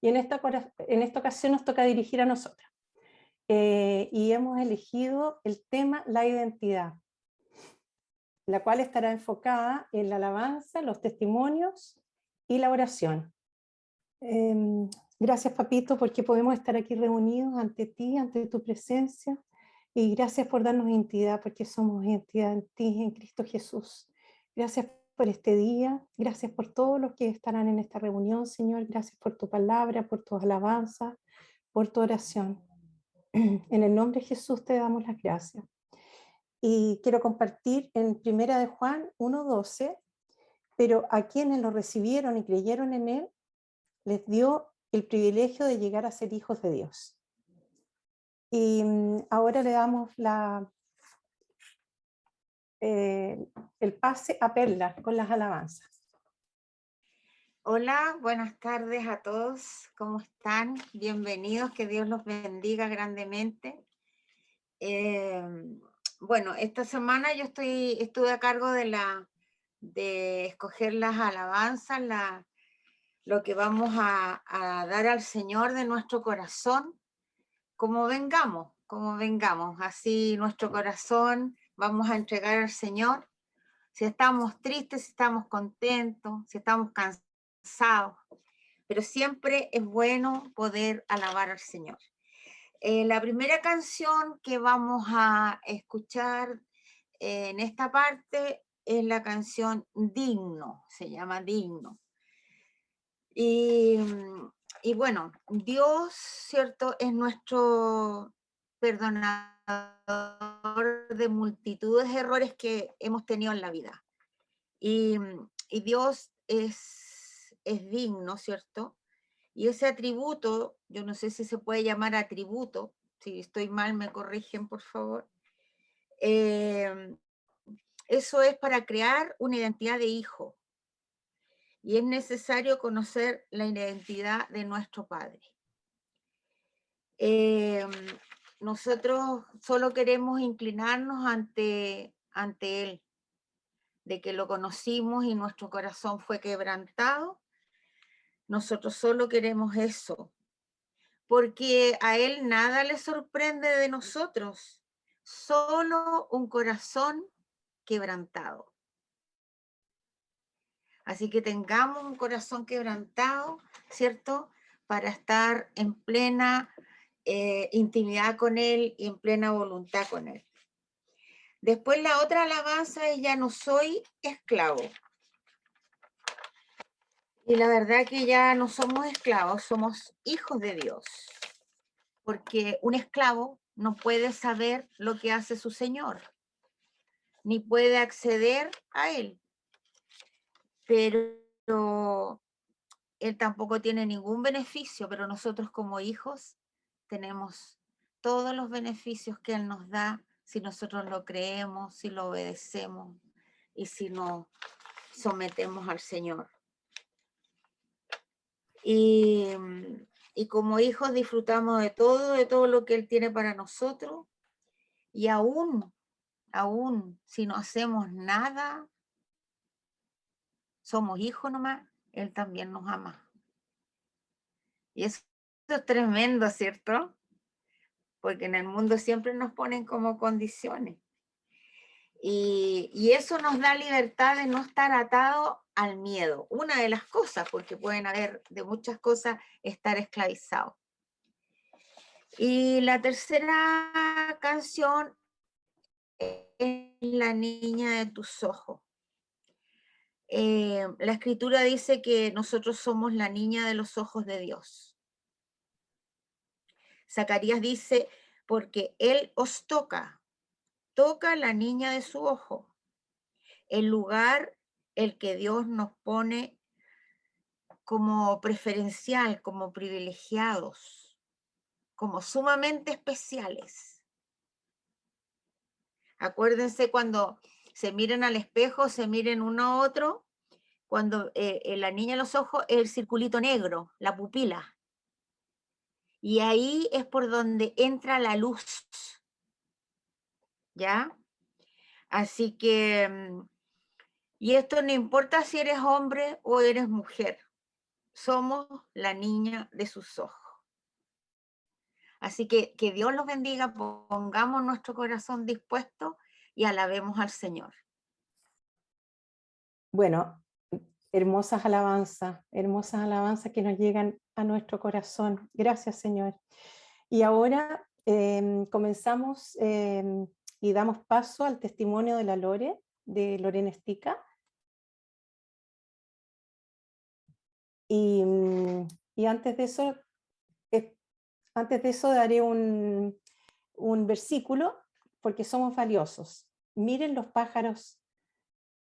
Y en esta ocasión nos toca dirigir a nosotras. Y hemos elegido el tema la identidad, la cual estará enfocada en la alabanza, los testimonios y la oración. Gracias, Papito, porque podemos estar aquí reunidos ante ti, ante tu presencia, y gracias por darnos identidad, porque somos identidad en ti, en Cristo Jesús. Gracias por este día, gracias por todos los que estarán en esta reunión, Señor. Gracias por tu palabra, por tu alabanza, por tu oración. En el nombre de Jesús te damos las gracias. Y quiero compartir en Primera de Juan 1:12, pero a quienes lo recibieron y creyeron en él, les dio el privilegio de llegar a ser hijos de Dios. Y ahora le damos el pase a Perla con las alabanzas. Hola, buenas tardes a todos. ¿Cómo están? Bienvenidos, que Dios los bendiga grandemente. Bueno, esta semana yo estuve a cargo de escoger las alabanzas, lo que vamos a dar al Señor de nuestro corazón, como vengamos, así nuestro corazón vamos a entregar al Señor. Si estamos tristes, si estamos contentos, si estamos cansados, pero siempre es bueno poder alabar al Señor. La primera canción que vamos a escuchar en esta parte es la canción Digno, se llama Digno. Y bueno, Dios, ¿cierto?, es nuestro perdonador de multitudes de errores que hemos tenido en la vida. Y Dios es digno, ¿cierto? Y ese atributo, yo no sé si se puede llamar atributo, si estoy mal me corrigen, por favor. Eso es para crear una identidad de hijo. Y es necesario conocer la identidad de nuestro Padre. Nosotros solo queremos inclinarnos ante Él, de que lo conocimos y nuestro corazón fue quebrantado. Nosotros solo queremos eso, porque a Él nada le sorprende de nosotros, solo un corazón quebrantado. Así que tengamos un corazón quebrantado, ¿cierto?, para estar en plena intimidad con Él y en plena voluntad con Él. Después la otra alabanza es Ya no soy esclavo. Y la verdad que ya no somos esclavos, somos hijos de Dios. Porque un esclavo no puede saber lo que hace su señor, ni puede acceder a él. Pero él tampoco tiene ningún beneficio, pero nosotros como hijos tenemos todos los beneficios que Él nos da si nosotros lo creemos, si lo obedecemos y si nos sometemos al Señor. Y como hijos disfrutamos de todo lo que Él tiene para nosotros, y aún si no hacemos nada, somos hijos nomás, Él también nos ama. Y eso es tremendo, ¿cierto? Porque en el mundo siempre nos ponen como condiciones. Y eso nos da libertad de no estar atado al miedo. Una de las cosas, porque pueden haber de muchas cosas, estar esclavizados. Y la tercera canción es La niña de tus ojos. La escritura dice que nosotros somos la niña de los ojos de Dios. Zacarías dice, porque Él os toca la niña de su ojo, el lugar el que Dios nos pone como preferencial, como privilegiados, como sumamente especiales. Acuérdense cuando se miren al espejo, se miren uno a otro, cuando la niña de los ojos es el circulito negro, la pupila. Y ahí es por donde entra la luz, ¿ya? Así que, y esto no importa si eres hombre o eres mujer, somos la niña de sus ojos. Así que Dios los bendiga, pongamos nuestro corazón dispuesto y alabemos al Señor. Bueno, hermosas alabanzas que nos llegan a nuestro corazón. Gracias, Señor. Y ahora comenzamos y damos paso al testimonio de la Lore, de Lorena Estica. Y antes de eso daré un versículo, porque somos valiosos. Miren los pájaros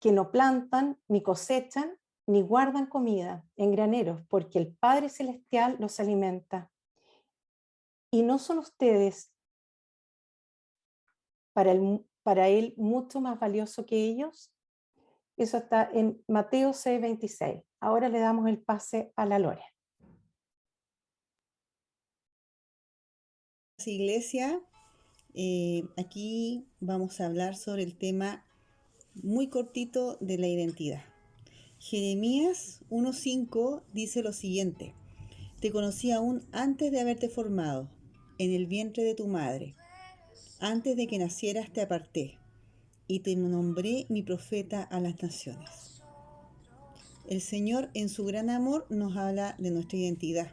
que no plantan, ni cosechan, ni guardan comida en graneros, porque el Padre Celestial los alimenta. ¿Y no son ustedes para Él mucho más valioso que ellos? Eso está en Mateo 6:26. Ahora le damos el pase a la Lore. Iglesia, aquí vamos a hablar sobre el tema muy cortito de la identidad. Jeremías 1:5 dice lo siguiente: te conocí aún antes de haberte formado, en el vientre de tu madre. Antes de que nacieras te aparté, y te nombré mi profeta a las naciones. El Señor en su gran amor nos habla de nuestra identidad.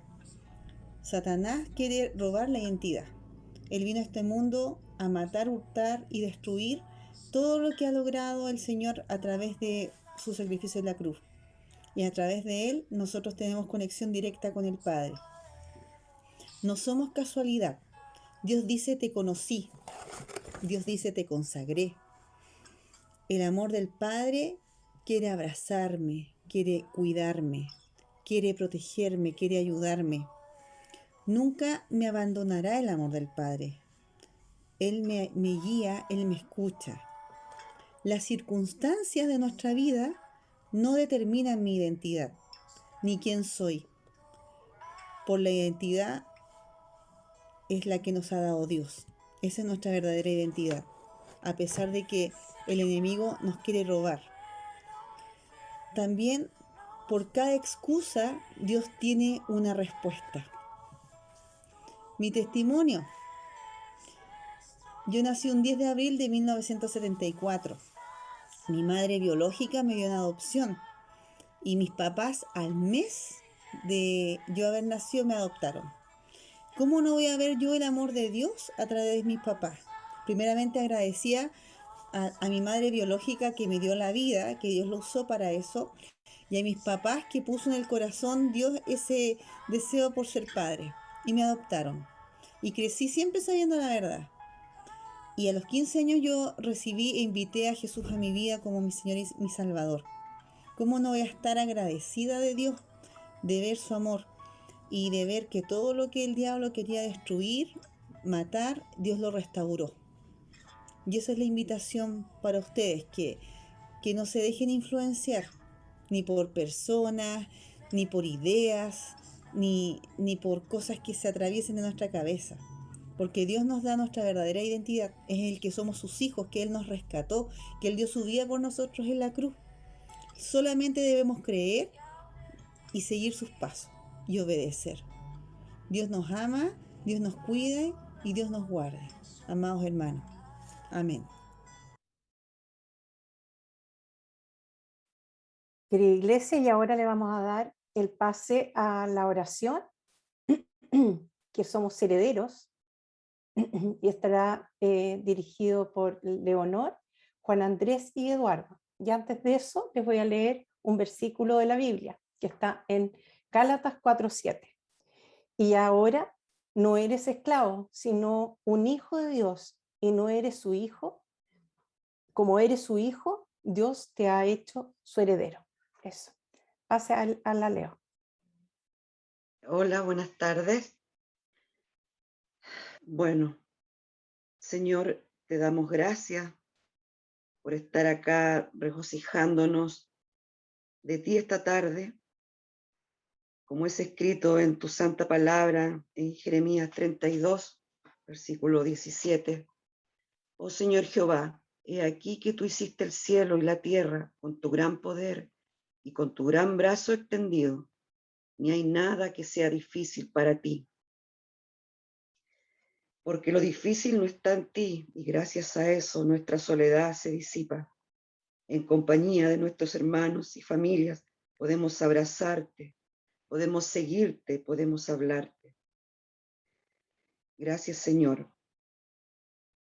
Satanás quiere robar la identidad. Él vino a este mundo a matar, hurtar y destruir todo lo que ha logrado el Señor a través de su sacrificio en la cruz. Y a través de Él nosotros tenemos conexión directa con el Padre. No somos casualidad. Dios dice te conocí. Dios dice te consagré. El amor del Padre quiere abrazarme, quiere cuidarme, quiere protegerme, quiere ayudarme. Nunca me abandonará el amor del Padre. Él me guía, Él me escucha. Las circunstancias de nuestra vida no determinan mi identidad, ni quién soy. Por la identidad es la que nos ha dado Dios. Esa es nuestra verdadera identidad, a pesar de que el enemigo nos quiere robar. También, por cada excusa, Dios tiene una respuesta. Mi testimonio. Yo nací un 10 de abril de 1974. Mi madre biológica me dio en adopción y mis papás al mes de yo haber nacido me adoptaron. ¿Cómo no voy a ver yo el amor de Dios a través de mis papás? Primeramente agradecía a mi madre biológica que me dio la vida, que Dios lo usó para eso, y a mis papás que puso en el corazón Dios ese deseo por ser padre y me adoptaron. Y crecí siempre sabiendo la verdad. Y a los 15 años yo recibí e invité a Jesús a mi vida como mi Señor y mi Salvador. ¿Cómo no voy a estar agradecida de Dios, de ver su amor y de ver que todo lo que el diablo quería destruir, matar, Dios lo restauró? Y esa es la invitación para ustedes, que no se dejen influenciar ni por personas, ni por ideas, ni por cosas que se atraviesen en nuestra cabeza. Porque Dios nos da nuestra verdadera identidad, es el que somos sus hijos, que Él nos rescató, que Él dio su vida por nosotros en la cruz. Solamente debemos creer y seguir sus pasos y obedecer. Dios nos ama, Dios nos cuida y Dios nos guarda. Amados hermanos. Amén. Querida Iglesia, y ahora le vamos a dar el pase a la oración, que somos herederos, y estará dirigido por Leonor, Juan Andrés y Eduardo. Y antes de eso les voy a leer un versículo de la Biblia que está en Gálatas 4:7. Y ahora no eres esclavo, sino un hijo de Dios, y no eres su hijo. Como eres su hijo, Dios te ha hecho su heredero. Eso. Pase a la Leo. Hola, buenas tardes. Bueno, Señor, te damos gracias por estar acá regocijándonos de ti esta tarde, como es escrito en tu santa palabra en Jeremías 32, versículo 17. Oh Señor Jehová, he aquí que tú hiciste el cielo y la tierra con tu gran poder y con tu gran brazo extendido. ni hay nada que sea difícil para ti. Porque lo difícil no está en ti, y gracias a eso nuestra soledad se disipa. En compañía de nuestros hermanos y familias podemos abrazarte, podemos seguirte, podemos hablarte. Gracias, Señor.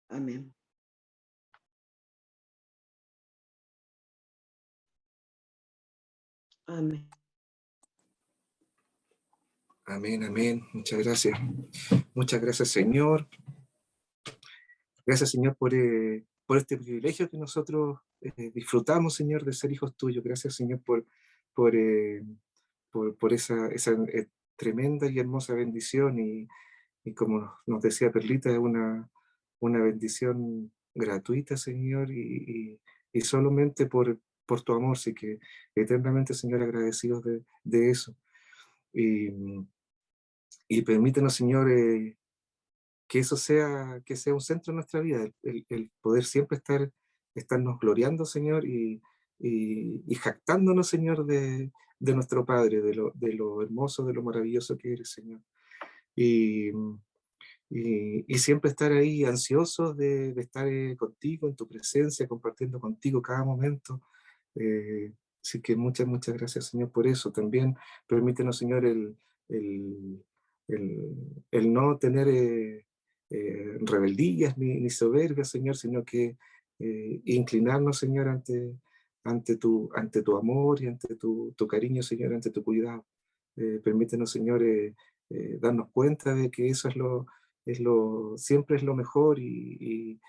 Amén. Amén. Amén, amén. Muchas gracias. Muchas gracias, Señor. Gracias, Señor, por este privilegio que nosotros disfrutamos, Señor, de ser hijos tuyos. Gracias, Señor, por, eh, por esa tremenda y hermosa bendición. Y como nos decía Perlita, es una bendición gratuita, Señor, y solamente por tu amor. Así que eternamente, Señor, agradecidos de eso. Y permítenos, Señor, que eso que sea un centro de nuestra vida, el poder siempre estarnos gloriando, Señor, y jactándonos, Señor, de nuestro Padre, de lo hermoso, de lo maravilloso que eres, Señor. Y siempre estar ahí ansiosos de estar contigo, en tu presencia, compartiendo contigo cada momento. Así que muchas, muchas gracias, Señor, por eso. También permítenos, Señor, el, el no tener rebeldías ni soberbias, Señor, sino que inclinarnos, Señor, ante tu amor y ante tu cariño, Señor, ante tu cuidado. Permítenos, Señor, darnos cuenta de que eso siempre es lo mejor y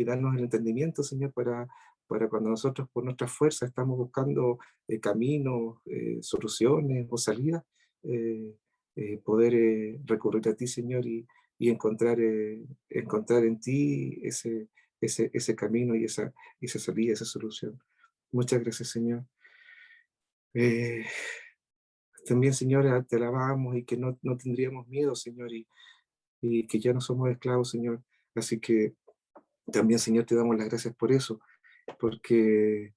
darnos el entendimiento, Señor, para cuando nosotros por nuestras fuerzas estamos buscando caminos, soluciones o salidas, poder recurrir a ti, Señor, y encontrar en ti ese camino y esa salida, esa solución. Muchas gracias, Señor. También, Señor, te alabamos y que no tendríamos miedo, Señor, y que ya no somos esclavos, Señor. Así que también, Señor, te damos las gracias por eso, porque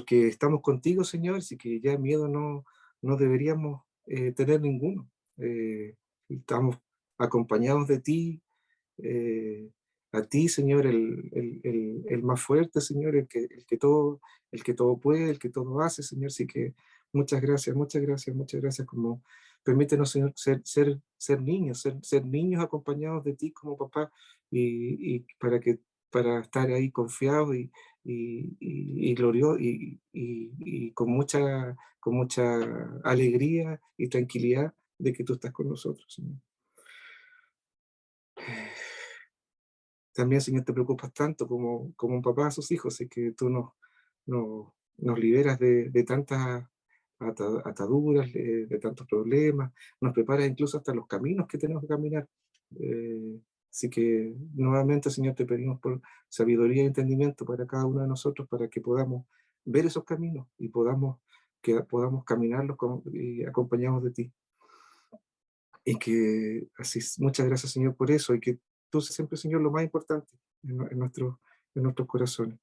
estamos contigo, Señor, así que ya miedo no deberíamos tener ninguno. Estamos acompañados de ti, a ti, Señor, el más fuerte, Señor, el que todo puede, el que todo hace, Señor. Así que muchas gracias, muchas gracias, muchas gracias. Como permítenos, Señor, ser niños, ser niños acompañados de ti como papá, y para estar ahí confiados y glorioso y con mucha alegría y tranquilidad de que tú estás con nosotros, Señor. También, Señor, te preocupas tanto como un papá a sus hijos, y que tú nos liberas de tantas ataduras, de tantos problemas, nos preparas incluso hasta los caminos que tenemos que caminar. Así que nuevamente, Señor, te pedimos por sabiduría y entendimiento para cada uno de nosotros, para que podamos ver esos caminos y que podamos caminarlos y acompañados de ti. Y que así, muchas gracias, Señor, por eso, y que tú seas siempre, Señor, lo más importante en nuestros corazones.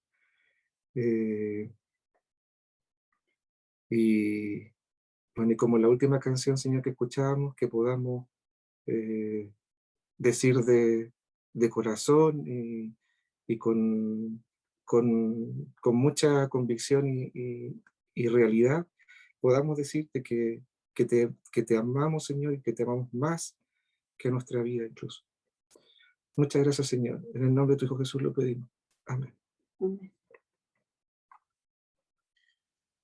Y bueno, y como la última canción, Señor, que escuchábamos, que podamos decir de corazón y con mucha convicción y realidad, podamos decirte que te amamos, Señor, y que te amamos más que nuestra vida incluso. Muchas gracias, Señor. En el nombre de tu Hijo Jesús lo pedimos. Amén. Amén.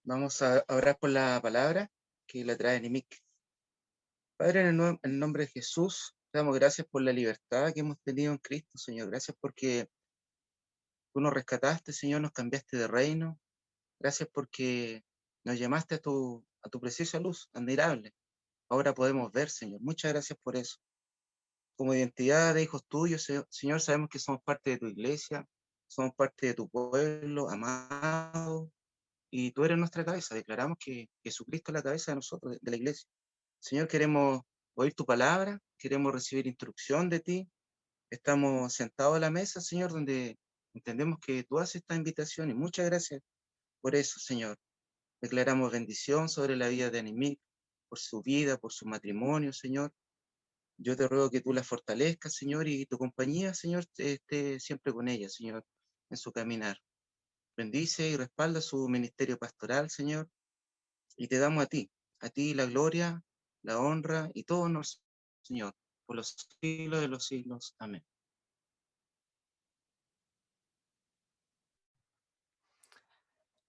Vamos a orar por la palabra que la trae Nimic. Padre, en el nombre de Jesús, te damos gracias por la libertad que hemos tenido en Cristo, Señor. Gracias porque tú nos rescataste, Señor, nos cambiaste de reino. Gracias porque nos llamaste a tu preciosa luz, admirable. Ahora podemos ver, Señor. Muchas gracias por eso. Como identidad de hijos tuyos, Señor, sabemos que somos parte de tu iglesia, somos parte de tu pueblo amado, y tú eres nuestra cabeza. Declaramos que Jesucristo es la cabeza de nosotros, de la iglesia. Señor, queremos oír tu palabra, queremos recibir instrucción de ti. Estamos sentados a la mesa, Señor, donde entendemos que tú haces esta invitación, y muchas gracias por eso, Señor. Declaramos bendición sobre la vida de Nimic, por su vida, por su matrimonio, Señor. Yo te ruego que tú la fortalezcas, Señor, y tu compañía, Señor, esté siempre con ella, Señor, en su caminar. Bendice y respalda su ministerio pastoral, Señor, y te damos a ti la gloria, la honra y todo honor, Señor, por los siglos de los siglos. Amén.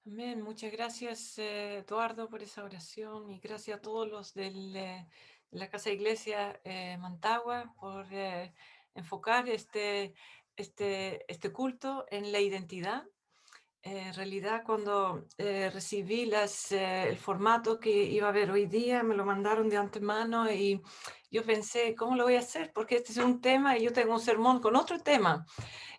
Amén. Muchas gracias, Eduardo, por esa oración y gracias a todos los de la Casa Iglesia Mantagua por enfocar este culto en la identidad. En realidad, cuando recibí el formato que iba a haber hoy día, me lo mandaron de antemano y yo pensé, ¿cómo lo voy a hacer? Porque este es un tema y yo tengo un sermón con otro tema.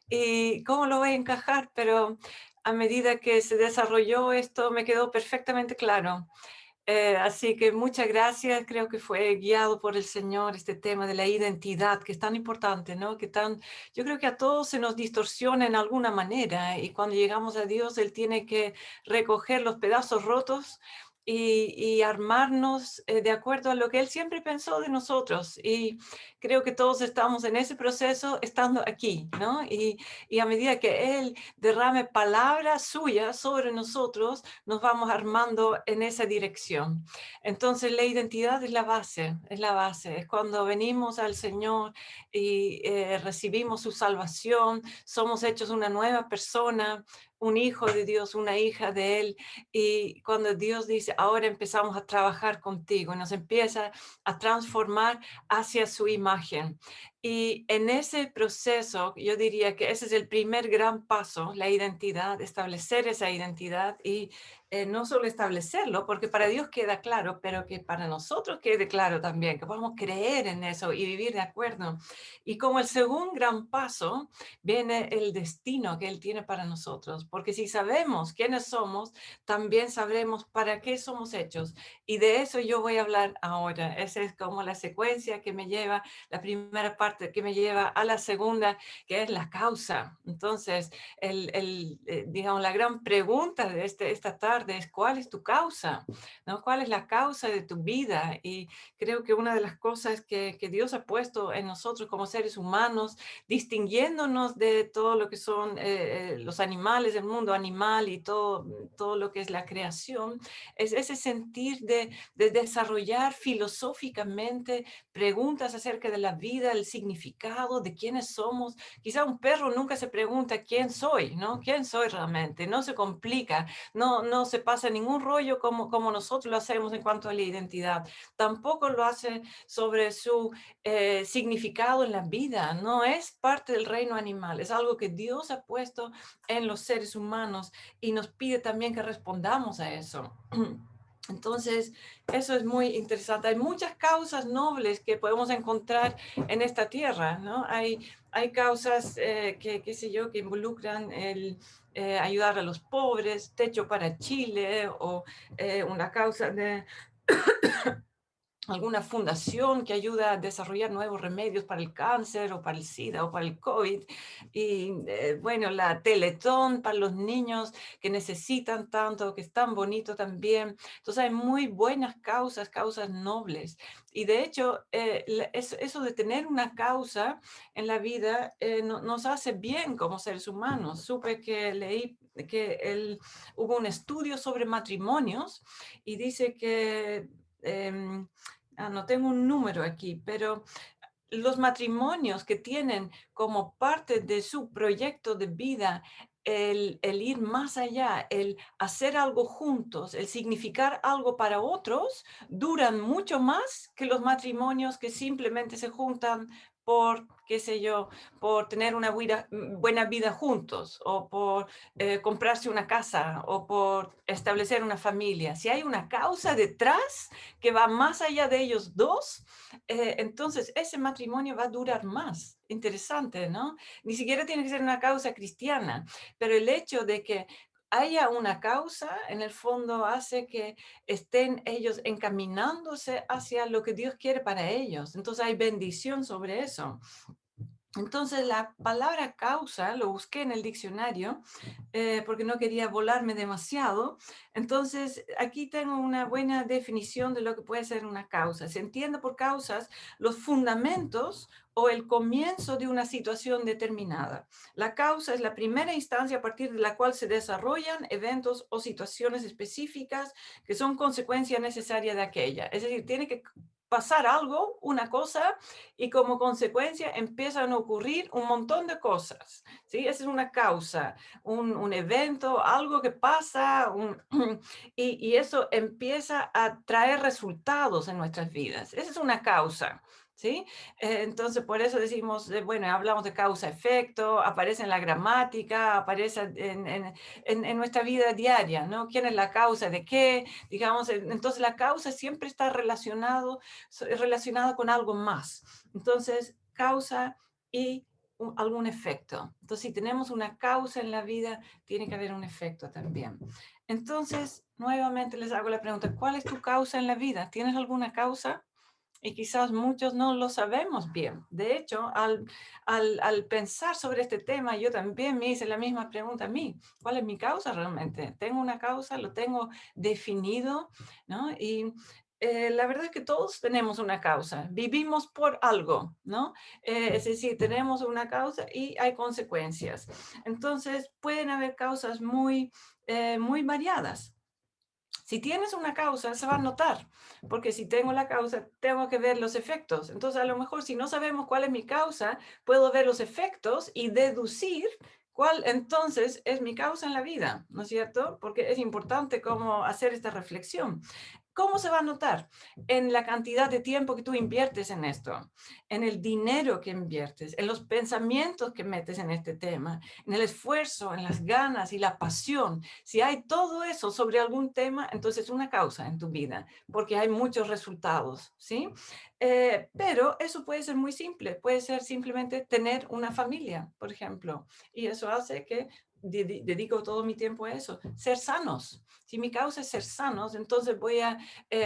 ¿Y cómo lo voy a encajar? Pero a medida que se desarrolló esto, me quedó perfectamente claro. Así que muchas gracias, creo que fue guiado por el Señor este tema de la identidad, que es tan importante, ¿no? Yo creo que a todos se nos distorsiona en alguna manera y cuando llegamos a Dios, Él tiene que recoger los pedazos rotos y armarnos de acuerdo a lo que Él siempre pensó de nosotros. Y creo que todos estamos en ese proceso estando aquí, ¿no? Y a medida que Él derrame palabras suyas sobre nosotros, nos vamos armando en esa dirección. Entonces la identidad es la base, es cuando venimos al Señor y recibimos su salvación, somos hechos una nueva persona, un hijo de Dios, una hija de Él, y cuando Dios dice, ahora empezamos a trabajar contigo, y nos empieza a transformar hacia su imagen. Y en ese proceso, yo diría que ese es el primer gran paso, la identidad, establecer esa identidad y no solo establecerlo, porque para Dios queda claro, pero que para nosotros quede claro también, que podamos creer en eso y vivir de acuerdo. Y como el segundo gran paso, viene el destino que Él tiene para nosotros, porque si sabemos quiénes somos, también sabremos para qué somos hechos. Y de eso yo voy a hablar ahora. Esa es como la secuencia que me lleva, la primera parte que me lleva a la segunda, que es la causa. Entonces, digamos, la gran pregunta de esta tarde es, ¿cuál es tu causa? ¿No? ¿Cuál es la causa de tu vida? Y creo que una de las cosas que Dios ha puesto en nosotros como seres humanos, distinguiéndonos de todo lo que son los animales, el mundo animal y todo lo que es la creación, es ese sentir de desarrollar filosóficamente preguntas acerca de la vida, el significado, de quiénes somos. Quizá un perro nunca se pregunta quién soy, ¿no? ¿Quién soy realmente? No se complica, no se pasa ningún rollo como nosotros lo hacemos en cuanto a la identidad. Tampoco lo hace sobre su significado en la vida. No es parte del reino animal, es algo que Dios ha puesto en los seres humanos y nos pide también que respondamos a eso. Entonces, eso es muy interesante. Hay muchas causas nobles que podemos encontrar en esta tierra, ¿no? Hay causas, qué sé yo, que involucran el ayudar a los pobres, Techo para Chile, o una causa de alguna fundación que ayuda a desarrollar nuevos remedios para el cáncer o para el SIDA o para el COVID. Y bueno, la Teletón para los niños que necesitan tanto, que es tan bonito también. Entonces hay muy buenas causas, causas nobles. Y de hecho, eso de tener una causa en la vida nos hace bien como seres humanos. Supe que leí que hubo un estudio sobre matrimonios y dice que... no tengo un número aquí, pero los matrimonios que tienen como parte de su proyecto de vida el ir más allá, el hacer algo juntos, el significar algo para otros, duran mucho más que los matrimonios que simplemente se juntan por, qué sé yo, por tener una buena vida juntos o por comprarse una casa o por establecer una familia. Si hay una causa detrás que va más allá de ellos dos, entonces ese matrimonio va a durar más. Interesante, ¿no? Ni siquiera tiene que ser una causa cristiana, pero el hecho de que haya una causa, en el fondo hace que estén ellos encaminándose hacia lo que Dios quiere para ellos. Entonces hay bendición sobre eso. Entonces, la palabra causa, lo busqué en el diccionario, porque no quería volarme demasiado. Entonces, aquí tengo una buena definición de lo que puede ser una causa. Se entiende por causas los fundamentos o el comienzo de una situación determinada. La causa es la primera instancia a partir de la cual se desarrollan eventos o situaciones específicas que son consecuencia necesaria de aquella. Es decir, tiene que pasar algo, una cosa, y como consecuencia empiezan a ocurrir un montón de cosas, ¿sí? Esa es una causa, un evento, algo que pasa, y eso empieza a traer resultados en nuestras vidas. Esa es una causa, ¿sí? Entonces, por eso decimos, bueno, hablamos de causa-efecto, aparece en la gramática, aparece en nuestra vida diaria, ¿no? ¿Quién es la causa de qué? Digamos, entonces la causa siempre está relacionado con algo más. Entonces, causa y algún efecto. Entonces, si tenemos una causa en la vida, tiene que haber un efecto también. Entonces, nuevamente les hago la pregunta, ¿cuál es tu causa en la vida? ¿Tienes alguna causa? Y quizás muchos no lo sabemos bien. De hecho, al pensar sobre este tema, yo también me hice la misma pregunta a mí. ¿Cuál es mi causa realmente? ¿Tengo una causa? ¿Lo tengo definido? ¿No? Y la verdad es que todos tenemos una causa. Vivimos por algo, ¿no? Es decir, tenemos una causa y hay consecuencias. Entonces, pueden haber causas muy variadas. Si tienes una causa, se va a notar, porque si tengo la causa, tengo que ver los efectos. Entonces, a lo mejor si no sabemos cuál es mi causa, puedo ver los efectos y deducir cuál entonces es mi causa en la vida, ¿no es cierto? Porque es importante cómo hacer esta reflexión. ¿Cómo se va a notar? En la cantidad de tiempo que tú inviertes en esto, en el dinero que inviertes, en los pensamientos que metes en este tema, en el esfuerzo, en las ganas y la pasión. Si hay todo eso sobre algún tema, entonces es una causa en tu vida, porque hay muchos resultados, ¿sí? Pero eso puede ser muy simple, puede ser simplemente tener una familia, por ejemplo, y eso hace que dedico todo mi tiempo a eso, ser sanos. Si mi causa es ser sanos, entonces voy a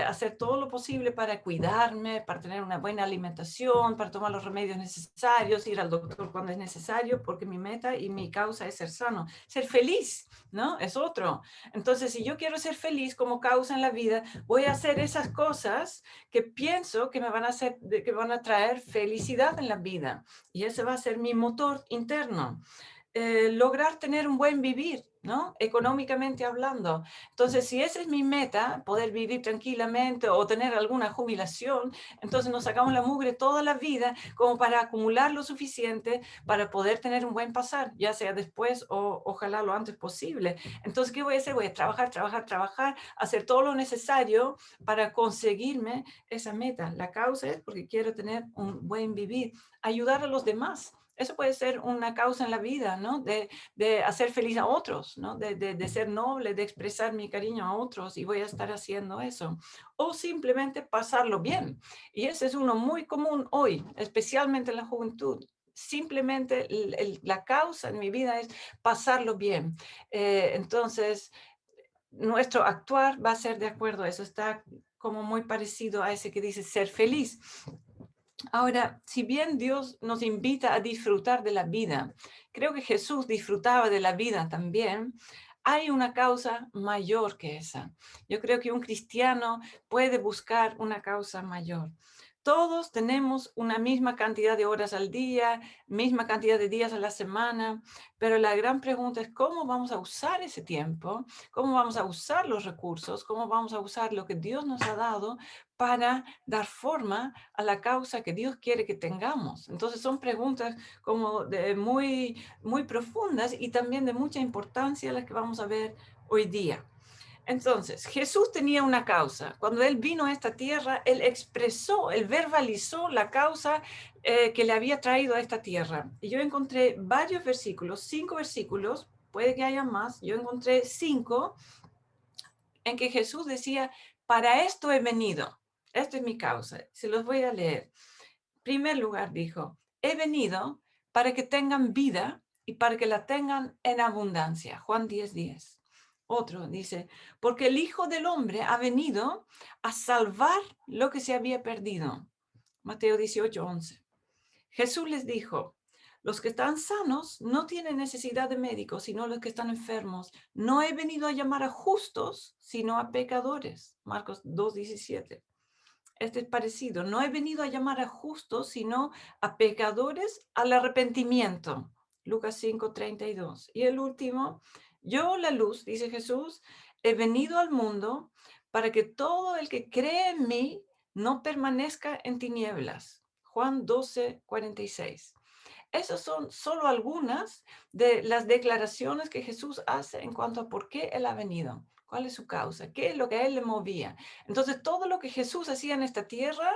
hacer todo lo posible para cuidarme, para tener una buena alimentación, para tomar los remedios necesarios, ir al doctor cuando es necesario, porque mi meta y mi causa es ser sano. Ser feliz, ¿no? Es otro. Entonces, si yo quiero ser feliz como causa en la vida, voy a hacer esas cosas que pienso que me van a hacer, que van a traer felicidad en la vida. Y ese va a ser mi motor interno. Lograr tener un buen vivir, ¿no? Económicamente hablando. Entonces, si esa es mi meta, poder vivir tranquilamente o tener alguna jubilación, entonces nos sacamos la mugre toda la vida como para acumular lo suficiente para poder tener un buen pasar, ya sea después o ojalá lo antes posible. Entonces, ¿qué voy a hacer? Voy a trabajar, trabajar, trabajar, hacer todo lo necesario para conseguirme esa meta. La causa es porque quiero tener un buen vivir, ayudar a los demás. Eso puede ser una causa en la vida, ¿no? De hacer feliz a otros, ¿no? De ser noble, de expresar mi cariño a otros y voy a estar haciendo eso. O simplemente pasarlo bien. Y ese es uno muy común hoy, especialmente en la juventud. Simplemente la causa en mi vida es pasarlo bien. Entonces, nuestro actuar va a ser de acuerdo a eso. Está como muy parecido a ese que dice ser feliz. Ahora, si bien Dios nos invita a disfrutar de la vida, creo que Jesús disfrutaba de la vida también, hay una causa mayor que esa. Yo creo que un cristiano puede buscar una causa mayor. Todos tenemos una misma cantidad de horas al día, misma cantidad de días a la semana, pero la gran pregunta es cómo vamos a usar ese tiempo, cómo vamos a usar los recursos, cómo vamos a usar lo que Dios nos ha dado para dar forma a la causa que Dios quiere que tengamos. Entonces son preguntas como muy profundas y también de mucha importancia las que vamos a ver hoy día. Entonces, Jesús tenía una causa. Cuando Él vino a esta tierra, Él expresó, Él verbalizó la causa que le había traído a esta tierra. Y yo encontré varios versículos, 5 versículos, puede que haya más, yo encontré 5 en que Jesús decía, para esto he venido. Esta es mi causa. Se los voy a leer. En primer lugar, dijo, he venido para que tengan vida y para que la tengan en abundancia. Juan 10:10. Otro dice, porque el Hijo del Hombre ha venido a salvar lo que se había perdido. Mateo 18:11. Jesús les dijo, Los que están sanos no tienen necesidad de médicos, sino los que están enfermos. No he venido a llamar a justos, sino a pecadores. Marcos 2:17. Este es parecido. No he venido a llamar a justos, sino a pecadores al arrepentimiento. Lucas 5:32. Y el último, yo la luz, dice Jesús, he venido al mundo para que todo el que cree en mí no permanezca en tinieblas. Juan 12:46. Esas son solo algunas de las declaraciones que Jesús hace en cuanto a por qué Él ha venido, cuál es su causa, qué es lo que a Él le movía. Entonces, todo lo que Jesús hacía en esta tierra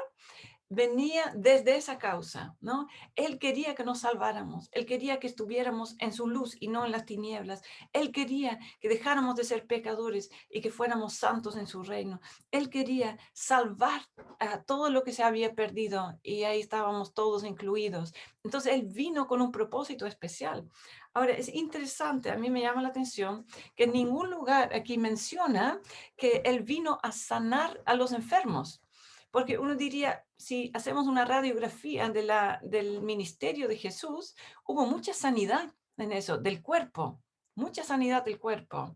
venía desde esa causa, ¿no? Él quería que nos salváramos, Él quería que estuviéramos en su luz y no en las tinieblas. Él quería que dejáramos de ser pecadores y que fuéramos santos en su reino. Él quería salvar a todo lo que se había perdido y ahí estábamos todos incluidos. Entonces, Él vino con un propósito especial. Ahora, es interesante, a mí me llama la atención que en ningún lugar aquí menciona que Él vino a sanar a los enfermos. Porque uno diría, si hacemos una radiografía del ministerio de Jesús, hubo mucha sanidad en eso, del cuerpo, mucha sanidad del cuerpo.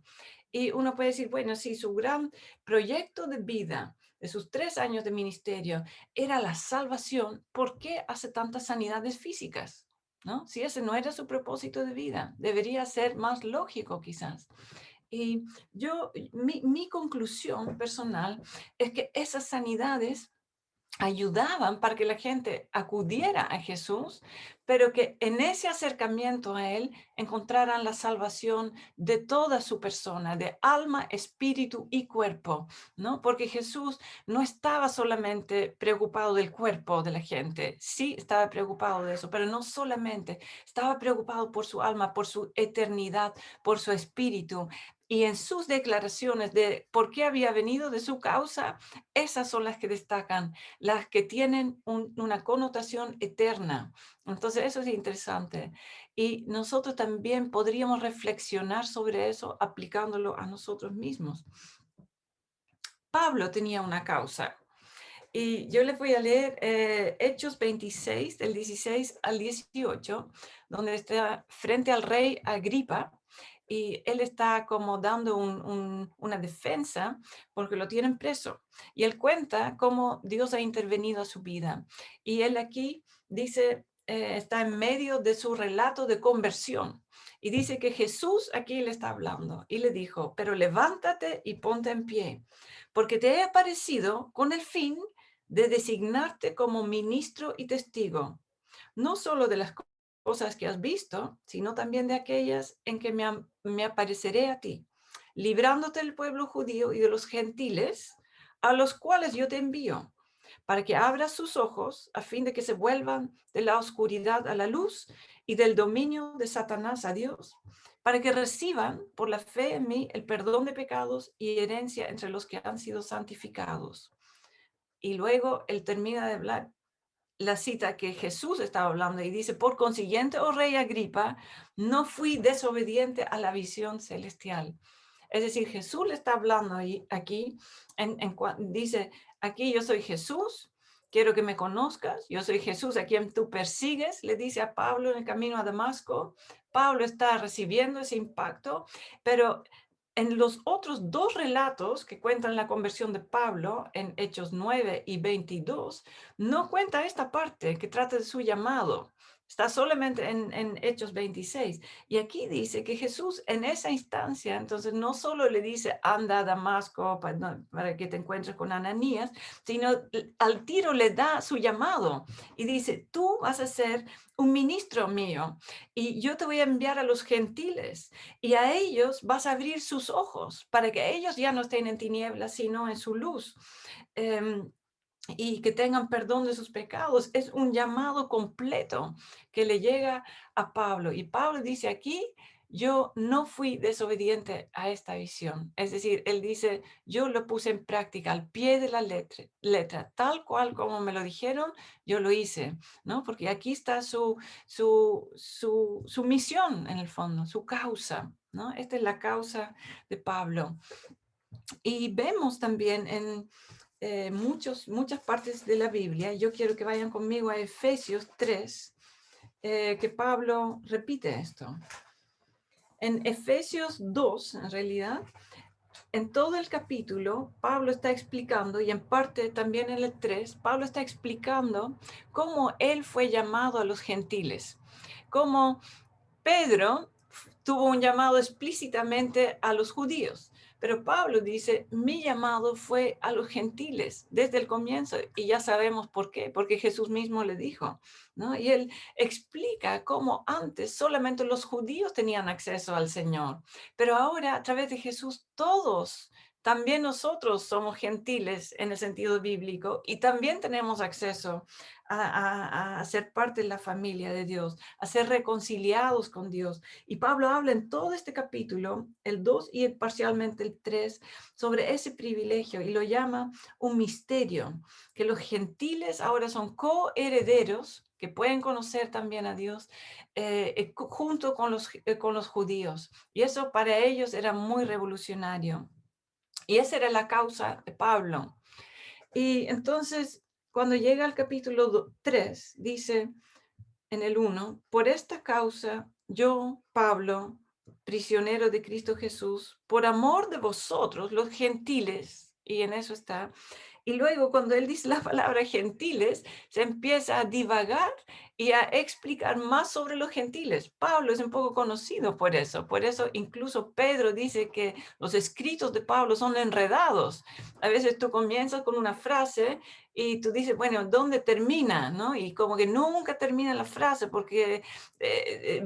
Y uno puede decir, bueno, si su gran proyecto de vida, de sus 3 años de ministerio, era la salvación, ¿por qué hace tantas sanidades físicas? ¿No? Si ese no era su propósito de vida, debería ser más lógico quizás. Y mi conclusión personal es que esas sanidades ayudaban para que la gente acudiera a Jesús, pero que en ese acercamiento a Él encontraran la salvación de toda su persona, de alma, espíritu y cuerpo, ¿no? Porque Jesús no estaba solamente preocupado del cuerpo de la gente, sí estaba preocupado de eso, pero no solamente, estaba preocupado por su alma, por su eternidad, por su espíritu. Y en sus declaraciones de por qué había venido, de su causa, esas son las que destacan, las que tienen una connotación eterna. Entonces, eso es interesante. Y nosotros también podríamos reflexionar sobre eso aplicándolo a nosotros mismos. Pablo tenía una causa. Y yo les voy a leer Hechos 26, del 16 al 18, donde está frente al rey Agripa. Y él está como dando una defensa porque lo tienen preso. Y él cuenta cómo Dios ha intervenido a su vida. Y él aquí dice, está en medio de su relato de conversión. Y dice que Jesús aquí le está hablando. Y le dijo, pero levántate y ponte en pie, porque te he aparecido con el fin de designarte como ministro y testigo, no solo de las cosas que has visto, sino también de aquellas en que me apareceré a ti, librándote del pueblo judío y de los gentiles, a los cuales yo te envío, para que abras sus ojos a fin de que se vuelvan de la oscuridad a la luz y del dominio de Satanás a Dios, para que reciban por la fe en mí el perdón de pecados y herencia entre los que han sido santificados. Y luego él termina de hablar la cita que Jesús estaba hablando y dice, por consiguiente, oh rey Agripa, no fui desobediente a la visión celestial. Es decir, Jesús le está hablando aquí, dice, aquí yo soy Jesús, quiero que me conozcas, yo soy Jesús a quien tú persigues, le dice a Pablo en el camino a Damasco. Pablo está recibiendo ese impacto, pero en los otros 2 relatos que cuentan la conversión de Pablo, en Hechos 9 y 22, no cuenta esta parte que trata de su llamado. Está solamente en Hechos 26. Y aquí dice que Jesús en esa instancia, entonces no solo le dice, anda a Damasco para que te encuentres con Ananías, sino al tiro le da su llamado y dice, tú vas a ser un ministro mío y yo te voy a enviar a los gentiles y a ellos vas a abrir sus ojos para que ellos ya no estén en tinieblas, sino en su luz. Y que tengan perdón de sus pecados. Es un llamado completo que le llega a Pablo. Y Pablo dice aquí, yo no fui desobediente a esta visión. Es decir, él dice, yo lo puse en práctica al pie de la letra, tal cual como me lo dijeron, yo lo hice, ¿no? Porque aquí está su misión en el fondo, su causa, ¿no? Esta es la causa de Pablo. Y vemos también en muchas partes de la Biblia, yo quiero que vayan conmigo a Efesios 3, que Pablo repite esto. En Efesios 2, en realidad, en todo el capítulo, Pablo está explicando, y en parte también en el 3, Pablo está explicando cómo él fue llamado a los gentiles, cómo Pedro tuvo un llamado explícitamente a los judíos, pero Pablo dice, mi llamado fue a los gentiles desde el comienzo, y ya sabemos por qué, porque Jesús mismo le dijo, ¿no? Y él explica cómo antes solamente los judíos tenían acceso al Señor, pero ahora a través de Jesús todos, también nosotros somos gentiles en el sentido bíblico y también tenemos acceso a ser parte de la familia de Dios, a ser reconciliados con Dios. Y Pablo habla en todo este capítulo, el 2 y parcialmente el 3, sobre ese privilegio y lo llama un misterio, que los gentiles ahora son coherederos, que pueden conocer también a Dios junto con los judíos. Y eso para ellos era muy revolucionario. Y esa era la causa de Pablo. Y entonces, cuando llega al capítulo 3, dice en el 1, por esta causa, yo, Pablo, prisionero de Cristo Jesús, por amor de vosotros, los gentiles, y en eso está. Y luego cuando él dice la palabra gentiles, se empieza a divagar y a explicar más sobre los gentiles. Pablo es un poco conocido por eso incluso Pedro dice que los escritos de Pablo son enredados. A veces tú comienzas con una frase y tú dices, bueno, ¿dónde termina? ¿No? Y como que nunca termina la frase porque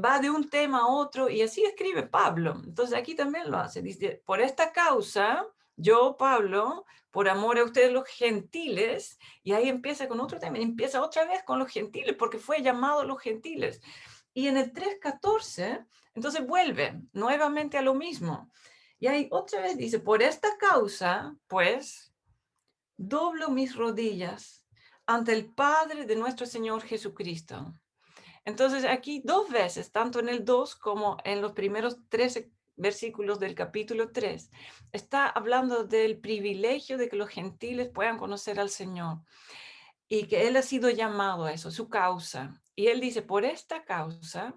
va de un tema a otro y así escribe Pablo. Entonces aquí también lo hace. Dice, por esta causa, yo, Pablo, por amor a ustedes los gentiles, y ahí empieza con otro tema, empieza otra vez con los gentiles, porque fue llamado a los gentiles. Y en el 3:14, entonces vuelve nuevamente a lo mismo. Y ahí otra vez dice, por esta causa, pues, doblo mis rodillas ante el Padre de nuestro Señor Jesucristo. Entonces aquí 2 veces, tanto en el 2 como en los primeros 13 versículos del capítulo 3, está hablando del privilegio de que los gentiles puedan conocer al Señor y que Él ha sido llamado a eso, su causa. Y Él dice, por esta causa,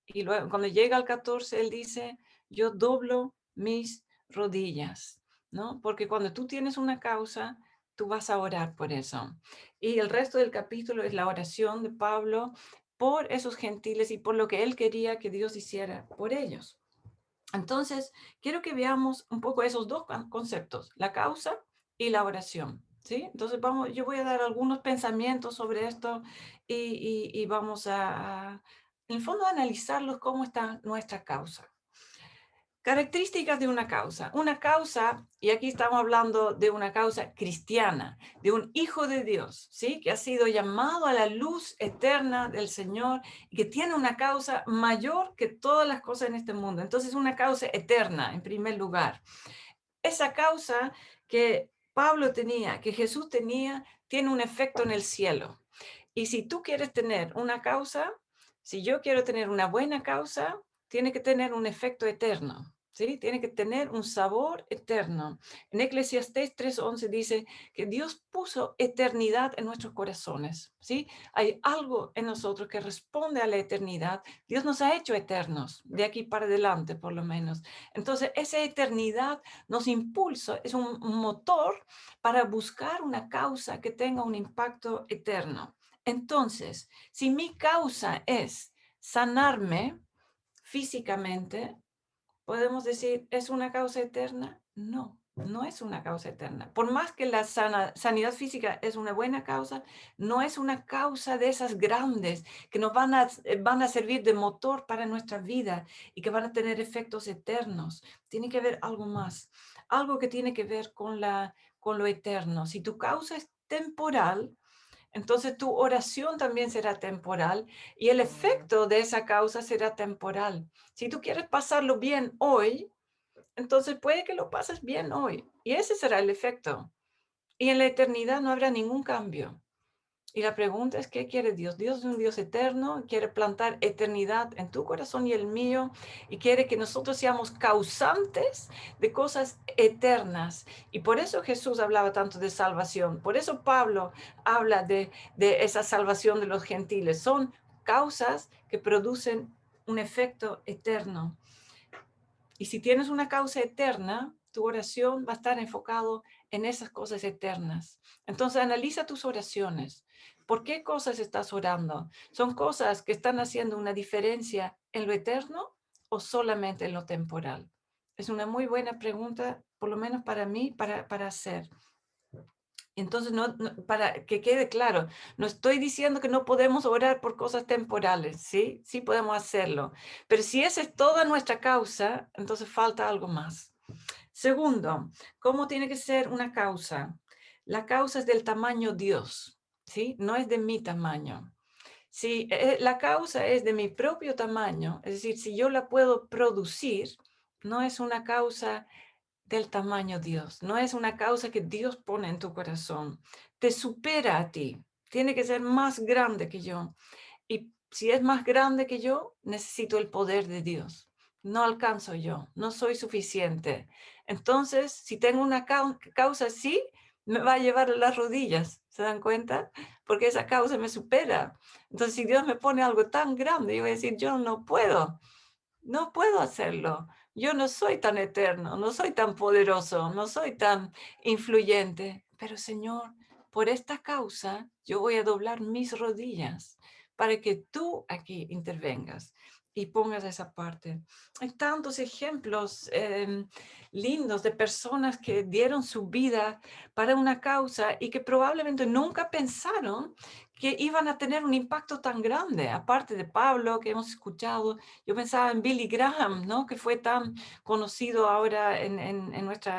y luego cuando llega al 14, Él dice, yo doblo mis rodillas, ¿no? Porque cuando tú tienes una causa, tú vas a orar por eso. Y el resto del capítulo es la oración de Pablo por esos gentiles y por lo que él quería que Dios hiciera por ellos. Entonces, quiero que veamos un poco esos dos conceptos, la causa y la oración, ¿sí? Entonces, yo voy a dar algunos pensamientos sobre esto y vamos en el fondo, a analizarlos cómo está nuestra causa. Características de una causa, y aquí estamos hablando de una causa cristiana, de un hijo de Dios, ¿sí? Que ha sido llamado a la luz eterna del Señor y que tiene una causa mayor que todas las cosas en este mundo. Entonces, una causa eterna, en primer lugar. Esa causa que Pablo tenía, que Jesús tenía, tiene un efecto en el cielo. Y si tú quieres tener una causa, si yo quiero tener una buena causa, tiene que tener un efecto eterno, ¿sí? Tiene que tener un sabor eterno. En Eclesiastés 3:11 dice que Dios puso eternidad en nuestros corazones, ¿sí? Hay algo en nosotros que responde a la eternidad. Dios nos ha hecho eternos, de aquí para adelante por lo menos. Entonces, esa eternidad nos impulsa, es un motor para buscar una causa que tenga un impacto eterno. Entonces, si mi causa es sanarme físicamente, ¿podemos decir, es una causa eterna? No, no es una causa eterna. Por más que la sanidad física es una buena causa, no es una causa de esas grandes que nos van a servir de motor para nuestra vida y que van a tener efectos eternos. Tiene que haber algo más, algo que tiene que ver con lo eterno. Si tu causa es temporal, entonces tu oración también será temporal y el efecto de esa causa será temporal. Si tú quieres pasarlo bien hoy, entonces puede que lo pases bien hoy y ese será el efecto. Y en la eternidad no habrá ningún cambio. Y la pregunta es, ¿qué quiere Dios? Dios es un Dios eterno, quiere plantar eternidad en tu corazón y el mío, y quiere que nosotros seamos causantes de cosas eternas. Y por eso Jesús hablaba tanto de salvación. Por eso Pablo habla de esa salvación de los gentiles. Son causas que producen un efecto eterno. Y si tienes una causa eterna, tu oración va a estar enfocado en esas cosas eternas. Entonces analiza tus oraciones. ¿Por qué cosas estás orando? ¿Son cosas que están haciendo una diferencia en lo eterno o solamente en lo temporal? Es una muy buena pregunta, por lo menos para mí, para hacer. Entonces, para que quede claro, no estoy diciendo que no podemos orar por cosas temporales, ¿sí? Sí podemos hacerlo. Pero si esa es toda nuestra causa, entonces falta algo más. Segundo, ¿cómo tiene que ser una causa? La causa es del tamaño Dios, ¿sí? No es de mi tamaño. Si la causa es de mi propio tamaño, es decir, si yo la puedo producir, no es una causa del tamaño Dios, no es una causa que Dios pone en tu corazón, te supera a ti, tiene que ser más grande que yo. Y si es más grande que yo, necesito el poder de Dios. No alcanzo yo, no soy suficiente. Entonces, si tengo una causa así, me va a llevar a las rodillas, ¿se dan cuenta? Porque esa causa me supera. Entonces, si Dios me pone algo tan grande, yo voy a decir, yo no puedo hacerlo. Yo no soy tan eterno, no soy tan poderoso, no soy tan influyente. Pero Señor, por esta causa yo voy a doblar mis rodillas para que tú aquí intervengas y pongas esa parte. Hay tantos ejemplos lindos de personas que dieron su vida para una causa y que probablemente nunca pensaron que iban a tener un impacto tan grande. Aparte de Pablo, que hemos escuchado, yo pensaba en Billy Graham, ¿no? Que fue tan conocido ahora en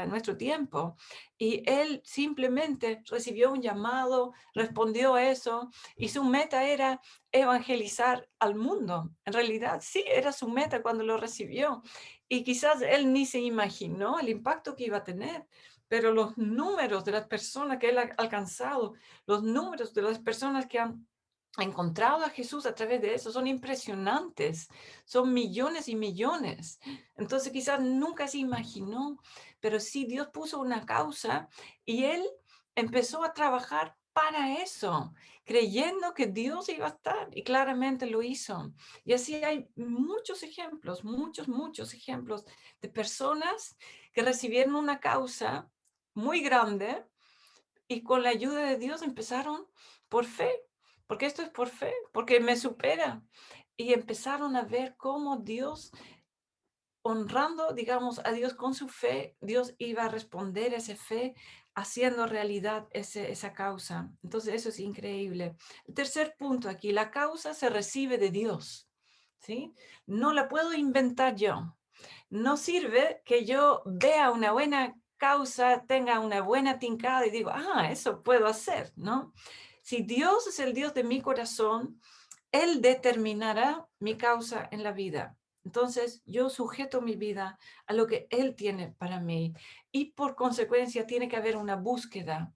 nuestro tiempo. Y él simplemente recibió un llamado, respondió a eso, y su meta era evangelizar al mundo. En realidad, sí, era su meta cuando lo recibió. Y quizás él ni se imaginó el impacto que iba a tener, pero los números de las personas que él ha alcanzado, los números de las personas que han encontrado a Jesús a través de eso son impresionantes, son millones y millones. Entonces quizás nunca se imaginó, pero sí Dios puso una causa y él empezó a trabajar para eso, creyendo que Dios iba a estar y claramente lo hizo. Y así hay muchos ejemplos de personas que recibieron una causa muy grande y con la ayuda de Dios empezaron por fe, porque esto es por fe, porque me supera. Y empezaron a ver cómo Dios, honrando, digamos, a Dios con su fe, Dios iba a responder a esa fe, haciendo realidad esa causa. Entonces, eso es increíble. El tercer punto aquí, la causa se recibe de Dios, ¿sí? No la puedo inventar yo. No sirve que yo vea una buena causa, tenga una buena tincada y digo, eso puedo hacer, ¿no? Si Dios es el Dios de mi corazón, Él determinará mi causa en la vida. Entonces, yo sujeto mi vida a lo que Él tiene para mí y por consecuencia tiene que haber una búsqueda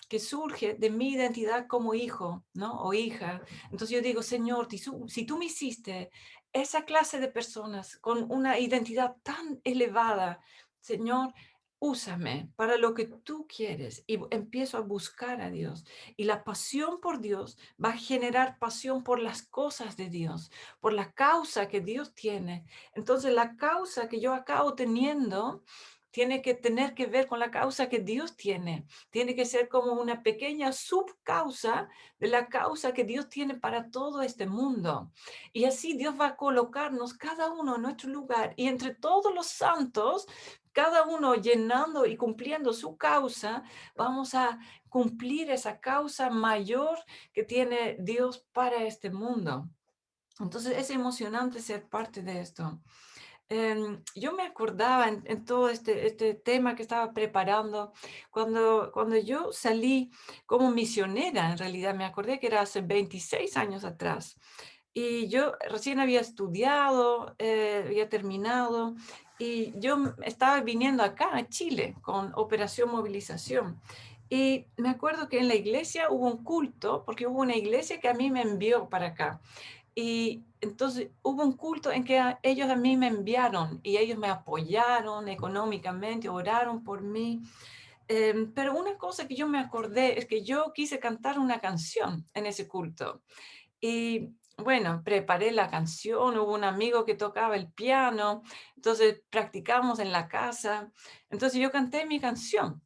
que surge de mi identidad como hijo, ¿no? O hija. Entonces yo digo, Señor, si tú me hiciste esa clase de personas con una identidad tan elevada, Señor, úsame para lo que tú quieres y empiezo a buscar a Dios. Y la pasión por Dios va a generar pasión por las cosas de Dios, por la causa que Dios tiene. Entonces, la causa que yo acabo teniendo tiene que tener que ver con la causa que Dios tiene. Tiene que ser como una pequeña subcausa de la causa que Dios tiene para todo este mundo. Y así Dios va a colocarnos cada uno en nuestro lugar y entre todos los santos, cada uno llenando y cumpliendo su causa, vamos a cumplir esa causa mayor que tiene Dios para este mundo. Entonces es emocionante ser parte de esto. Yo me acordaba en todo este tema que estaba preparando, cuando yo salí como misionera, en realidad me acordé que era hace 26 años atrás. Y yo recién había estudiado, había terminado, y yo estaba viniendo acá a Chile con Operación Movilización. Y me acuerdo que en la iglesia hubo un culto, porque hubo una iglesia que a mí me envió para acá. Y entonces hubo un culto en que ellos a mí me enviaron y ellos me apoyaron económicamente, oraron por mí. Pero una cosa que yo me acordé es que yo quise cantar una canción en ese culto. Y bueno, preparé la canción, hubo un amigo que tocaba el piano, entonces practicamos en la casa. Entonces yo canté mi canción.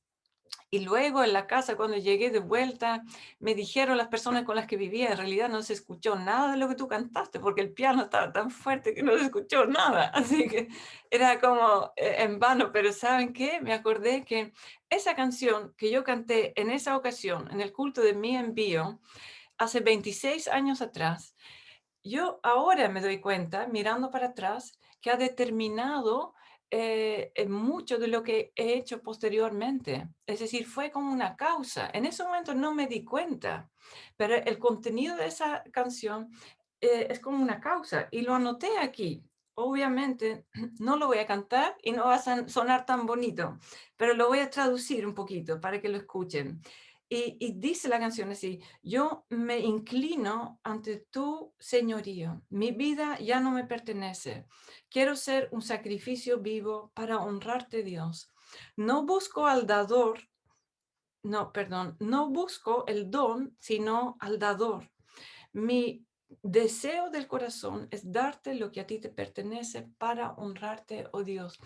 Y luego en la casa, cuando llegué de vuelta, me dijeron las personas con las que vivía, en realidad no se escuchó nada de lo que tú cantaste, porque el piano estaba tan fuerte que no se escuchó nada. Así que era como en vano, pero ¿saben qué? Me acordé que esa canción que yo canté en esa ocasión, en el culto de mi envío, hace 26 años atrás, yo ahora me doy cuenta, mirando para atrás, que ha determinado en mucho de lo que he hecho posteriormente. Es decir, fue como una causa. En ese momento no me di cuenta, pero el contenido de esa canción es como una causa y lo anoté aquí. Obviamente no lo voy a cantar y no va a sonar tan bonito, pero lo voy a traducir un poquito para que lo escuchen. Y dice la canción así: yo me inclino ante tu señorío, mi vida ya no me pertenece. Quiero ser un sacrificio vivo para honrarte, Dios. No busco al dador, no, perdón, no busco el don, sino al dador. Mi deseo del corazón es darte lo que a ti te pertenece para honrarte, oh Dios.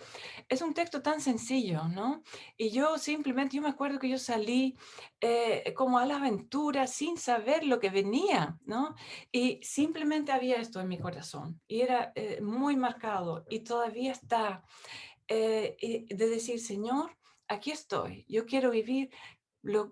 Es un texto tan sencillo, ¿no? Y yo simplemente, yo me acuerdo que yo salí como a la aventura sin saber lo que venía, ¿no? Y simplemente había esto en mi corazón y era muy marcado y todavía está y de decir, Señor, aquí estoy, yo quiero vivir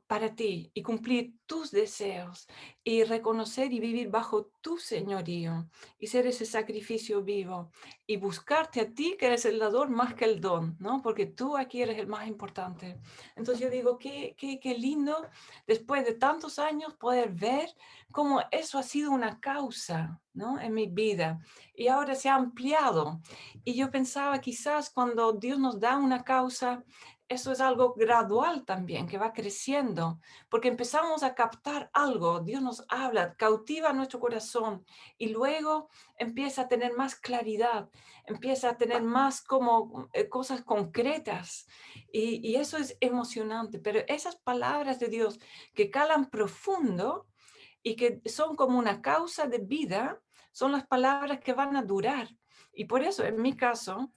para ti y cumplir tus deseos y reconocer y vivir bajo tu señorío y ser ese sacrificio vivo y buscarte a ti que eres el dador más que el don, ¿no? Porque tú aquí eres el más importante. Entonces yo digo, qué lindo después de tantos años poder ver cómo eso ha sido una causa, ¿no? En mi vida y ahora se ha ampliado. Y yo pensaba quizás cuando Dios nos da una causa, eso es algo gradual también, que va creciendo, porque empezamos a captar algo, Dios nos habla, cautiva nuestro corazón y luego empieza a tener más claridad, empieza a tener más como cosas concretas y eso es emocionante, pero esas palabras de Dios que calan profundo y que son como una causa de vida, son las palabras que van a durar. Y por eso, en mi caso,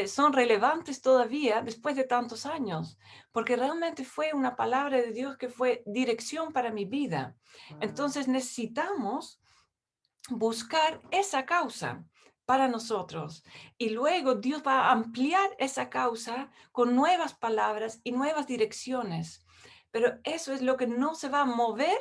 son relevantes todavía después de tantos años, porque realmente fue una palabra de Dios que fue dirección para mi vida. Entonces necesitamos buscar esa causa para nosotros y luego Dios va a ampliar esa causa con nuevas palabras y nuevas direcciones. Pero eso es lo que no se va a mover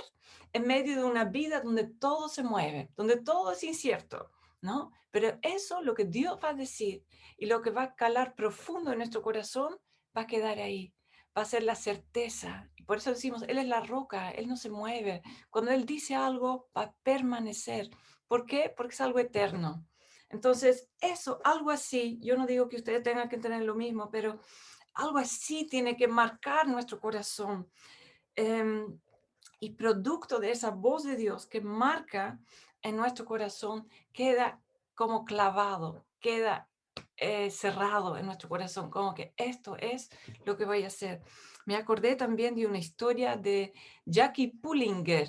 en medio de una vida donde todo se mueve, donde todo es incierto, ¿no? Pero eso, lo que Dios va a decir y lo que va a calar profundo en nuestro corazón, va a quedar ahí, va a ser la certeza. Y por eso decimos, Él es la roca, Él no se mueve. Cuando Él dice algo, va a permanecer. ¿Por qué? Porque es algo eterno. Entonces, eso, algo así, yo no digo que ustedes tengan que tener lo mismo, pero algo así tiene que marcar nuestro corazón. Y producto de esa voz de Dios que marca en nuestro corazón, queda como clavado, queda cerrado en nuestro corazón, como que esto es lo que voy a hacer. Me acordé también de una historia de Jackie Pullinger,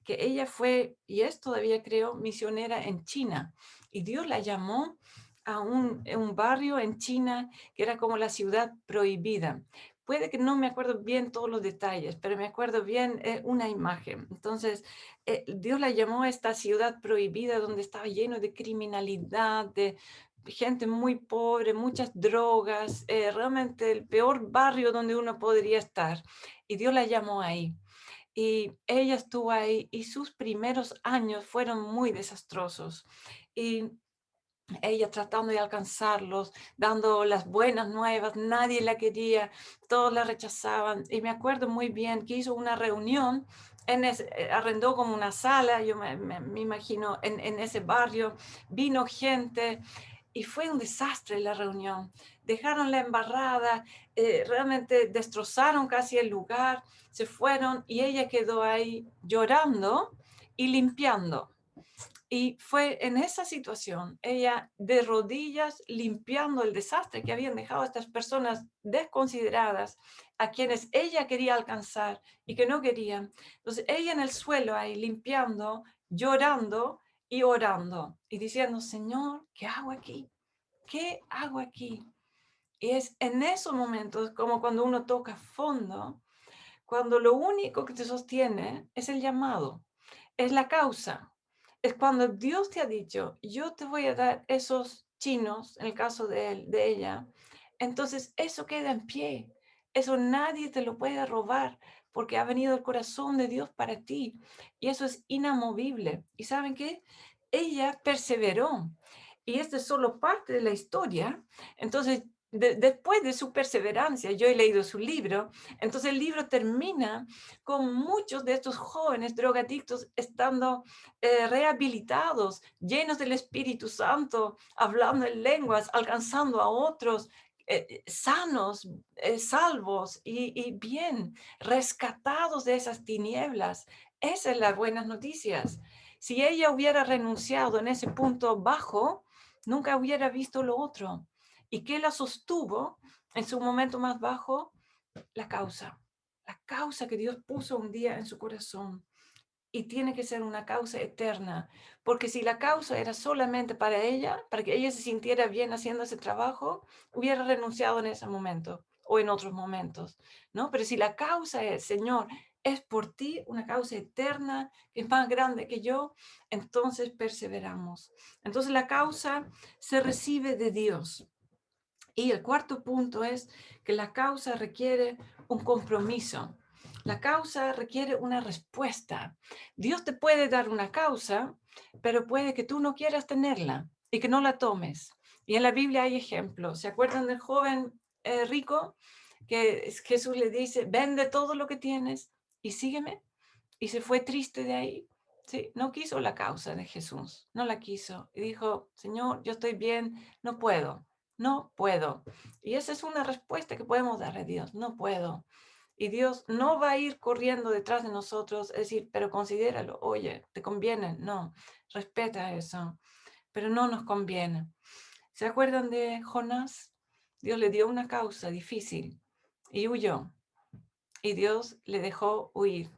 que ella fue, y es todavía creo, misionera en China, y Dios la llamó a un barrio en China que era como la ciudad prohibida. Puede que no me acuerdo bien todos los detalles, pero me acuerdo bien una imagen. Entonces, Dios la llamó a esta ciudad prohibida donde estaba lleno de criminalidad, de gente muy pobre, muchas drogas, realmente el peor barrio donde uno podría estar. Y Dios la llamó ahí. Y ella estuvo ahí y sus primeros años fueron muy desastrosos. Y ella tratando de alcanzarlos, dando las buenas nuevas, nadie la quería, todos la rechazaban. Y me acuerdo muy bien que hizo una reunión, arrendó como una sala, yo me imagino, en ese barrio, vino gente y fue un desastre la reunión. Dejaron la embarrada, realmente destrozaron casi el lugar, se fueron y ella quedó ahí llorando y limpiando. Y fue en esa situación, ella de rodillas limpiando el desastre que habían dejado estas personas desconsideradas, a quienes ella quería alcanzar y que no querían. Entonces ella en el suelo ahí limpiando llorando y orando y diciendo, Señor, ¿qué hago aquí? ¿Qué hago aquí? Y es en esos momentos como cuando uno toca fondo, cuando lo único que te sostiene es el llamado, es la causa. Es cuando Dios te ha dicho, yo te voy a dar esos chinos, en el caso de él, de ella, entonces eso queda en pie. Eso nadie te lo puede robar porque ha venido el corazón de Dios para ti. Y eso es inamovible. ¿Y saben qué? Ella perseveró. Y esta es solo parte de la historia. Entonces, después de su perseverancia, yo he leído su libro, entonces el libro termina con muchos de estos jóvenes drogadictos estando rehabilitados, llenos del Espíritu Santo, hablando en lenguas, alcanzando a otros, sanos, salvos y bien, rescatados de esas tinieblas. Esas son las buenas noticias. Si ella hubiera renunciado en ese punto bajo, nunca hubiera visto lo otro. ¿Y qué la sostuvo en su momento más bajo? La causa que Dios puso un día en su corazón. Y tiene que ser una causa eterna, porque si la causa era solamente para ella, para que ella se sintiera bien haciendo ese trabajo, hubiera renunciado en ese momento o en otros momentos, ¿no? Pero si la causa es, Señor, es por ti una causa eterna que es más grande que yo, entonces perseveramos. Entonces la causa se recibe de Dios. Y el cuarto punto es que la causa requiere un compromiso. La causa requiere una respuesta. Dios te puede dar una causa, pero puede que tú no quieras tenerla y que no la tomes. Y en la Biblia hay ejemplos. ¿Se acuerdan del joven rico que Jesús le dice, vende todo lo que tienes y sígueme? Y se fue triste de ahí. Sí, no quiso la causa de Jesús, no la quiso. Y dijo, Señor, yo estoy bien, no puedo, no puedo. Y esa es una respuesta que podemos darle a Dios, no puedo. Y Dios no va a ir corriendo detrás de nosotros, es decir, pero considéralo, oye, ¿te conviene? No, respeta eso, pero no nos conviene. ¿Se acuerdan de Jonás? Dios le dio una causa difícil y huyó. Y Dios le dejó huir,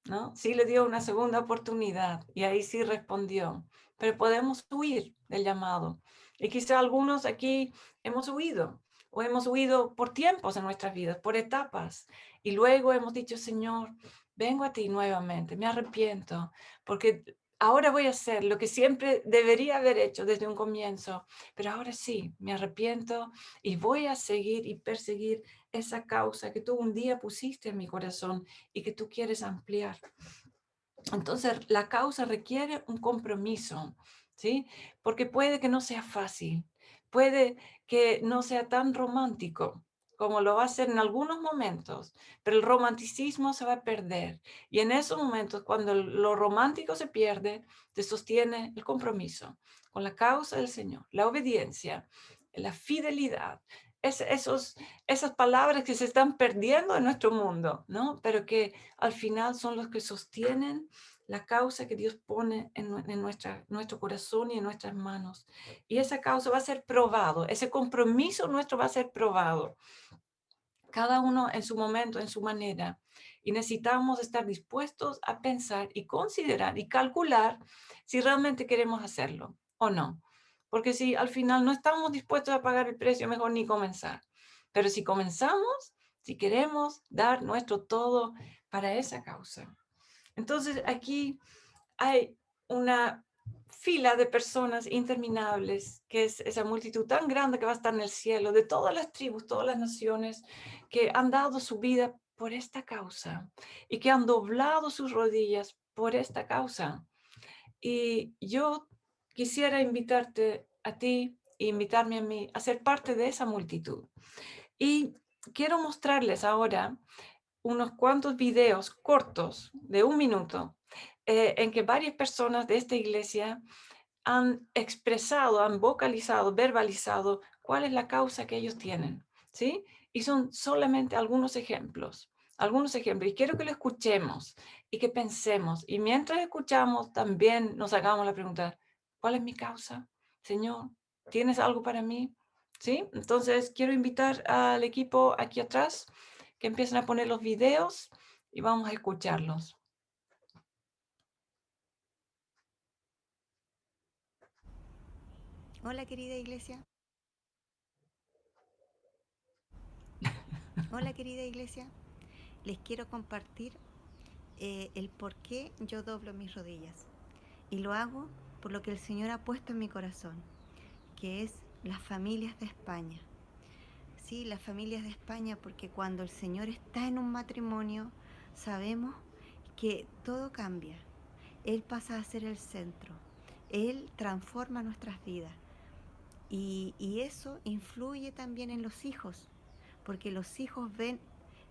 ¿no? Sí le dio una segunda oportunidad y ahí sí respondió, pero podemos huir del llamado. Y quizá algunos aquí hemos huido o hemos huido por tiempos en nuestras vidas, por etapas. Y luego hemos dicho, Señor, vengo a ti nuevamente, me arrepiento, porque ahora voy a hacer lo que siempre debería haber hecho desde un comienzo, pero ahora sí, me arrepiento y voy a seguir y perseguir esa causa que tú un día pusiste en mi corazón y que tú quieres ampliar. Entonces, la causa requiere un compromiso, ¿sí? Porque puede que no sea fácil, puede que no sea tan romántico como lo va a ser en algunos momentos, pero el romanticismo se va a perder. Y en esos momentos, cuando lo romántico se pierde, te sostiene el compromiso con la causa del Señor, la obediencia, la fidelidad. Esas palabras que se están perdiendo en nuestro mundo, ¿no? Pero que al final son los que sostienen la causa que Dios pone en nuestro corazón y en nuestras manos. Y esa causa va a ser probado, ese compromiso nuestro va a ser probado, cada uno en su momento, en su manera. Y necesitamos estar dispuestos a pensar y considerar y calcular si realmente queremos hacerlo o no. Porque si al final no estamos dispuestos a pagar el precio, mejor ni comenzar. Pero si comenzamos, si queremos dar nuestro todo para esa causa. Entonces aquí hay una fila de personas interminables, que es esa multitud tan grande que va a estar en el cielo, de todas las tribus, todas las naciones, que han dado su vida por esta causa y que han doblado sus rodillas por esta causa. Y yo quisiera invitarte a ti e invitarme a mí a ser parte de esa multitud. Y quiero mostrarles ahora unos cuantos videos cortos de 1 minuto en que varias personas de esta iglesia han expresado, han vocalizado, verbalizado cuál es la causa que ellos tienen, ¿sí? Y son solamente algunos ejemplos. Y quiero que lo escuchemos y que pensemos. Y mientras escuchamos, también nos hagamos la pregunta, ¿cuál es mi causa? Señor, ¿tienes algo para mí? ¿Sí? Entonces, quiero invitar al equipo aquí atrás que empiecen a poner los videos y vamos a escucharlos. Hola querida iglesia. Hola querida iglesia. Les quiero compartir el por qué yo doblo mis rodillas. Y lo hago por lo que el Señor ha puesto en mi corazón, que es las familias de España. Sí, las familias de España, porque cuando el Señor está en un matrimonio, sabemos que todo cambia. Él pasa a ser el centro. Él transforma nuestras vidas. Y eso influye también en los hijos, porque los hijos ven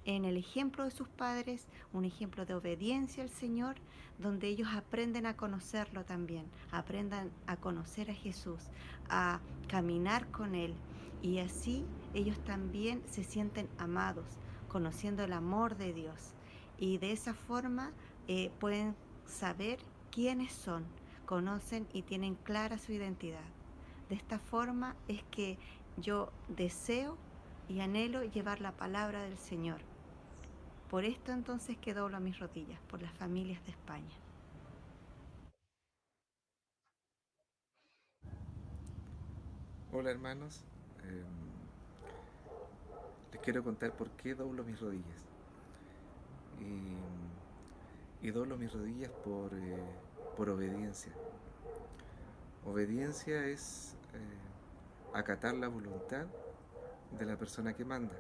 en el ejemplo de sus padres un ejemplo de obediencia al Señor, donde ellos aprenden a conocerlo también, aprendan a conocer a Jesús, a caminar con Él, y así ellos también se sienten amados, conociendo el amor de Dios, y de esa forma pueden saber quiénes son, conocen y tienen clara su identidad. De esta forma es que yo deseo y anhelo llevar la palabra del Señor. Por esto entonces que doblo mis rodillas, por las familias de España. Hola hermanos, les quiero contar por qué doblo mis rodillas. Y doblo mis rodillas por obediencia. Obediencia es acatar la voluntad de la persona que manda.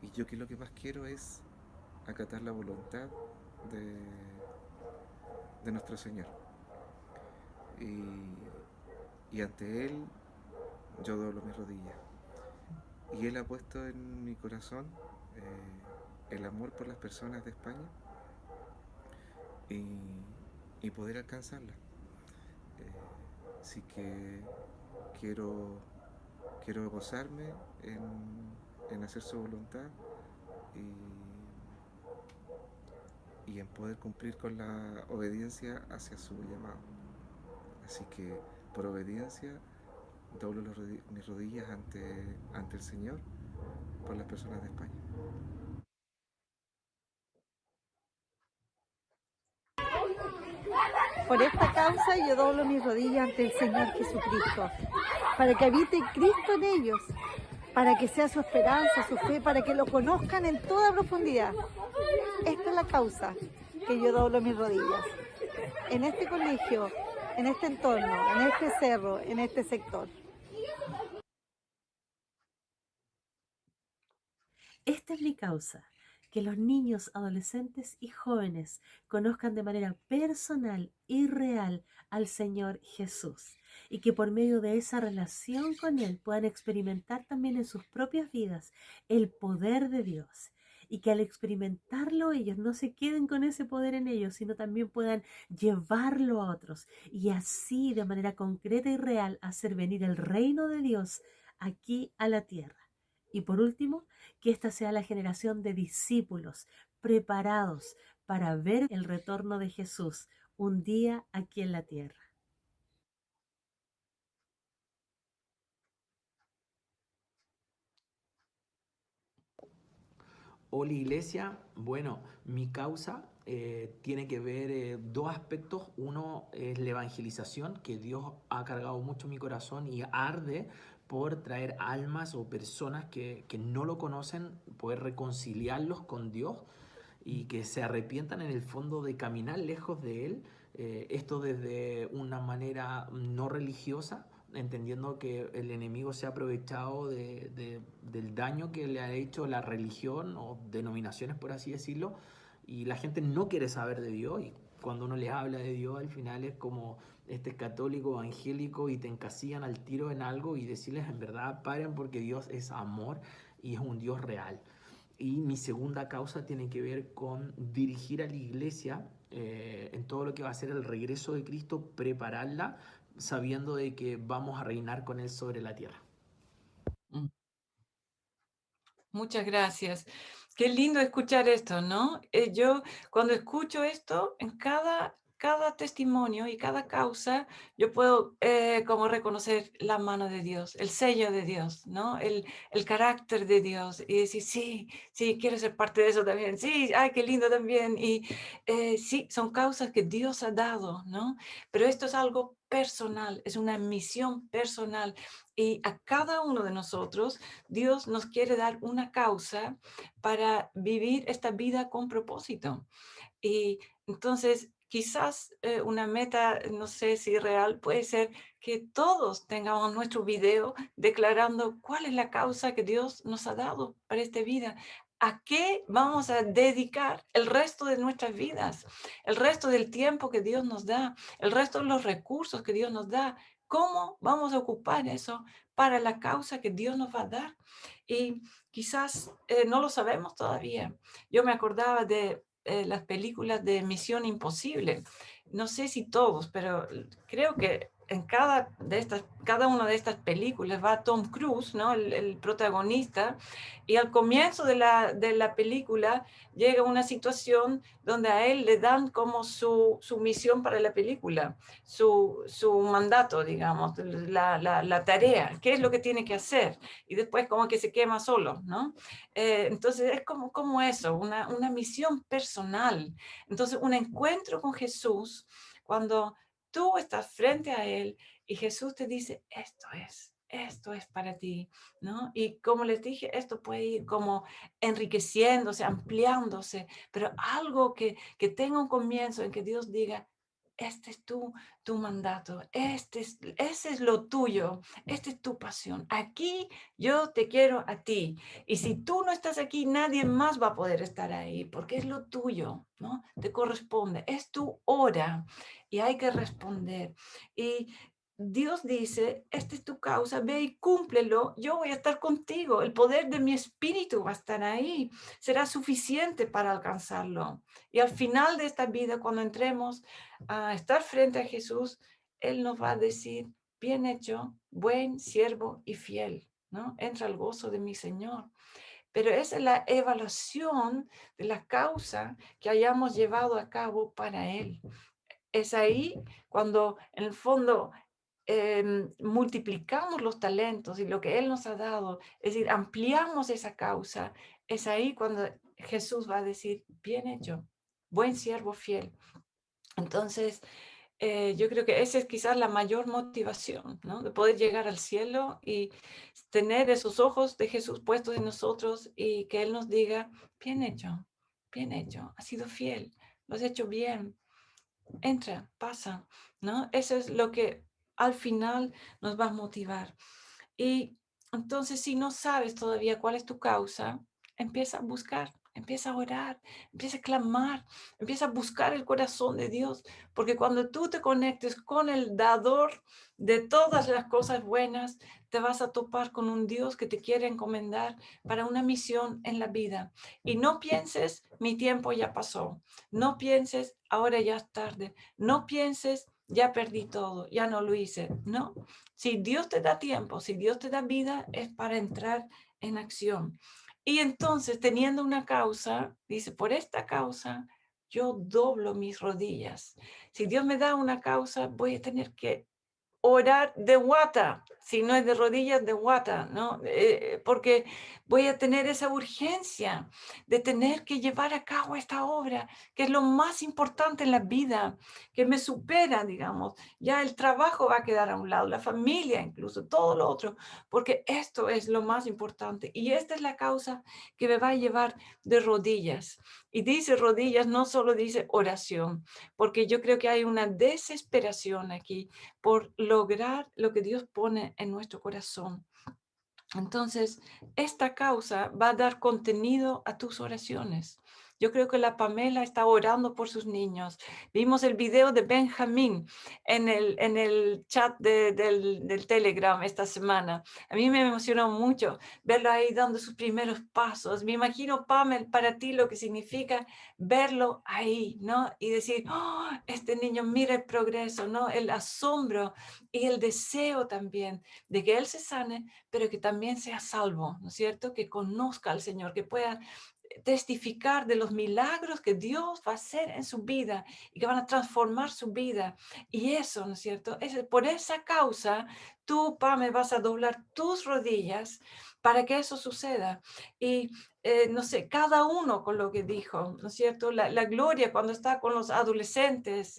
Y yo que lo que más quiero es acatar la voluntad de nuestro Señor. Y ante Él yo doblo mis rodillas. Y Él ha puesto en mi corazón el amor por las personas de España y poder alcanzarlas. Así que quiero gozarme en hacer su voluntad y en poder cumplir con la obediencia hacia su llamado. Así que por obediencia doblo mis rodillas ante el Señor por las personas de España. Por esta causa yo doblo mis rodillas ante el Señor Jesucristo, para que habite Cristo en ellos, para que sea su esperanza, su fe, para que lo conozcan en toda profundidad. Esta es la causa que yo doblo mis rodillas. En este colegio, en este entorno, en este cerro, en este sector. Esta es mi causa, que los niños, adolescentes y jóvenes conozcan de manera personal y real al Señor Jesús y que por medio de esa relación con Él puedan experimentar también en sus propias vidas el poder de Dios y que al experimentarlo ellos no se queden con ese poder en ellos, sino también puedan llevarlo a otros y así de manera concreta y real hacer venir el reino de Dios aquí a la tierra. Y por último, que esta sea la generación de discípulos preparados para ver el retorno de Jesús un día aquí en la tierra. Hola Iglesia, bueno, mi causa tiene que ver dos aspectos. Uno es la evangelización, que Dios ha cargado mucho mi corazón y arde por traer almas o personas que no lo conocen, poder reconciliarlos con Dios y que se arrepientan en el fondo de caminar lejos de Él. Esto desde una manera no religiosa, entendiendo que el enemigo se ha aprovechado del daño que le ha hecho la religión o denominaciones, por así decirlo, y la gente no quiere saber de Dios, y cuando uno les habla de Dios al final es como este es católico, evangélico, y te encasillan al tiro en algo y decirles en verdad paren porque Dios es amor y es un Dios real. Y mi segunda causa tiene que ver con dirigir a la iglesia en todo lo que va a ser el regreso de Cristo, prepararla sabiendo de que vamos a reinar con Él sobre la tierra. Muchas gracias. Qué lindo escuchar esto, ¿no? Yo cuando escucho esto, en cada cada testimonio y cada causa, yo puedo como reconocer la mano de Dios, el sello de Dios, ¿no? El carácter de Dios y decir, sí, sí, quiero ser parte de eso también, sí, ay, qué lindo también. Y sí, son causas que Dios ha dado, ¿no? Pero esto es algo personal, es una misión personal. Y a cada uno de nosotros, Dios nos quiere dar una causa para vivir esta vida con propósito. Y entonces, quizás una meta, no sé si real, puede ser que todos tengamos nuestro video declarando cuál es la causa que Dios nos ha dado para esta vida. ¿A qué vamos a dedicar el resto de nuestras vidas? El resto del tiempo que Dios nos da, el resto de los recursos que Dios nos da. ¿Cómo vamos a ocupar eso para la causa que Dios nos va a dar? Y quizás no lo sabemos todavía. Yo me acordaba de las películas de Misión Imposible. No sé si todos, pero creo que en cada una de estas películas va Tom Cruise, ¿no? El protagonista, y al comienzo de la película llega una situación donde a él le dan como su misión para la película, su mandato, digamos, la tarea, qué es lo que tiene que hacer, y después como que se quema solo, ¿no? Entonces es como eso, una misión personal. Entonces un encuentro con Jesús, cuando tú estás frente a Él y Jesús te dice, esto es para ti, ¿no? Y como les dije, esto puede ir como enriqueciéndose, ampliándose, pero algo que tenga un comienzo en que Dios diga, este es tu mandato, ese es lo tuyo, esta es tu pasión. Aquí yo te quiero a ti. Y si tú no estás aquí, nadie más va a poder estar ahí, porque es lo tuyo, ¿no? Te corresponde, es tu hora y hay que responder. Y Dios dice, esta es tu causa, ve y cúmplelo, yo voy a estar contigo, el poder de mi espíritu va a estar ahí, será suficiente para alcanzarlo. Y al final de esta vida, cuando entremos a estar frente a Jesús, Él nos va a decir, bien hecho, buen siervo y fiel, ¿no? Entra al gozo de mi Señor. Pero esa es la evaluación de la causa que hayamos llevado a cabo para Él. Es ahí cuando en el fondo multiplicamos los talentos y lo que Él nos ha dado, es decir, ampliamos esa causa, es ahí cuando Jesús va a decir, bien hecho, buen siervo fiel. Entonces, yo creo que esa es quizás la mayor motivación, ¿no? De poder llegar al cielo y tener esos ojos de Jesús puestos en nosotros y que Él nos diga, bien hecho, has sido fiel, lo has hecho bien, entra, pasa, ¿no? Eso es lo que al final nos va a motivar. Y entonces, si no sabes todavía cuál es tu causa, empieza a buscar, empieza a orar, empieza a clamar, empieza a buscar el corazón de Dios, porque cuando tú te conectes con el dador de todas las cosas buenas, te vas a topar con un Dios que te quiere encomendar para una misión en la vida. Y no pienses, mi tiempo ya pasó. No pienses, ahora ya es tarde. No pienses, ya perdí todo, ya no lo hice. No, si Dios te da tiempo, si Dios te da vida, es para entrar en acción. Y entonces, teniendo una causa, dice, por esta causa, yo doblo mis rodillas. Si Dios me da una causa, voy a tener que orar de guata, si no es de rodillas, de guata, ¿no? Porque voy a tener esa urgencia de tener que llevar a cabo esta obra, que es lo más importante en la vida, que me supera, digamos. Ya el trabajo va a quedar a un lado, la familia incluso, todo lo otro, porque esto es lo más importante. Y esta es la causa que me va a llevar de rodillas. Y dice rodillas, no solo dice oración, porque yo creo que hay una desesperación aquí por lograr lo que Dios pone en nuestro corazón. Entonces, esta causa va a dar contenido a tus oraciones. Yo creo que la Pamela está orando por sus niños. Vimos el video de Benjamín en el chat del Telegram esta semana. A mí me emocionó mucho verlo ahí dando sus primeros pasos. Me imagino, Pamela, para ti lo que significa verlo ahí, ¿no? Y decir, oh, este niño mira el progreso, ¿no? El asombro y el deseo también de que él se sane, pero que también sea salvo, ¿no es cierto? Que conozca al Señor, que pueda testificar de los milagros que Dios va a hacer en su vida y que van a transformar su vida. Y eso, ¿no es cierto? Por esa causa, tú, Pame, vas a doblar tus rodillas para que eso suceda. Y no sé, cada uno con lo que dijo, ¿no es cierto? La Gloria cuando está con los adolescentes,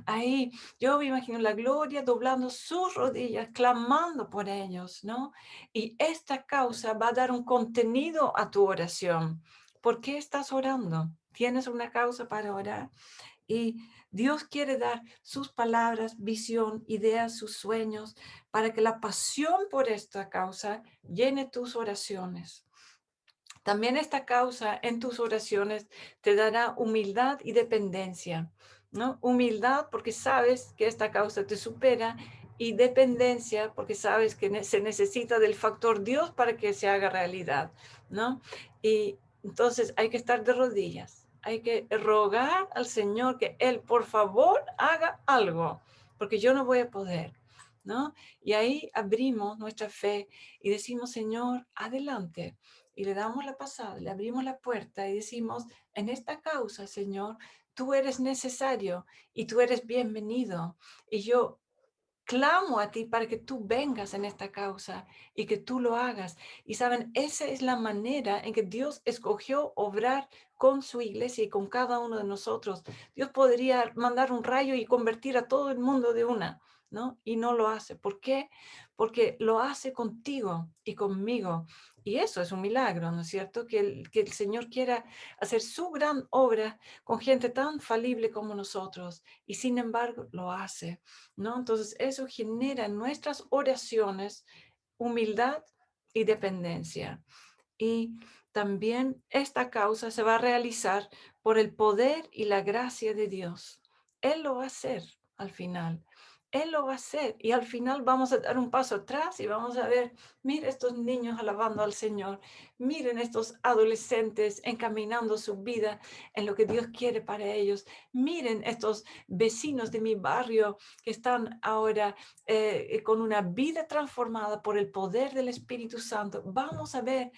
ahí yo me imagino la Gloria doblando sus rodillas, clamando por ellos, ¿no? Y esta causa va a dar un contenido a tu oración. ¿Por qué estás orando? ¿Tienes una causa para orar? Y Dios quiere dar sus palabras, visión, ideas, sus sueños, para que la pasión por esta causa llene tus oraciones. También esta causa en tus oraciones te dará humildad y dependencia, ¿no? Humildad porque sabes que esta causa te supera y dependencia porque sabes que se necesita del factor Dios para que se haga realidad, ¿no? Y entonces hay que estar de rodillas, hay que rogar al Señor que Él por favor haga algo, porque yo no voy a poder, ¿no? Y ahí abrimos nuestra fe y decimos, Señor, adelante. Y le damos la pasada, le abrimos la puerta y decimos, en esta causa, Señor, tú eres necesario y tú eres bienvenido. Y yo clamo a ti para que tú vengas en esta causa y que tú lo hagas. Y saben, esa es la manera en que Dios escogió obrar con su iglesia y con cada uno de nosotros. Dios podría mandar un rayo y convertir a todo el mundo de una, ¿no? Y no lo hace. ¿Por qué? Porque lo hace contigo y conmigo. Y eso es un milagro, ¿no es cierto? Que el Señor quiera hacer su gran obra con gente tan falible como nosotros. Y sin embargo, lo hace, ¿no? Entonces, eso genera en nuestras oraciones humildad y dependencia. Y también esta causa se va a realizar por el poder y la gracia de Dios. Él lo va a hacer al final. Él lo va a hacer y al final vamos a dar un paso atrás y vamos a ver, miren estos niños alabando al Señor, miren estos adolescentes encaminando su vida en lo que Dios quiere para ellos, miren estos vecinos de mi barrio que están ahora con una vida transformada por el poder del Espíritu Santo. Vamos a ver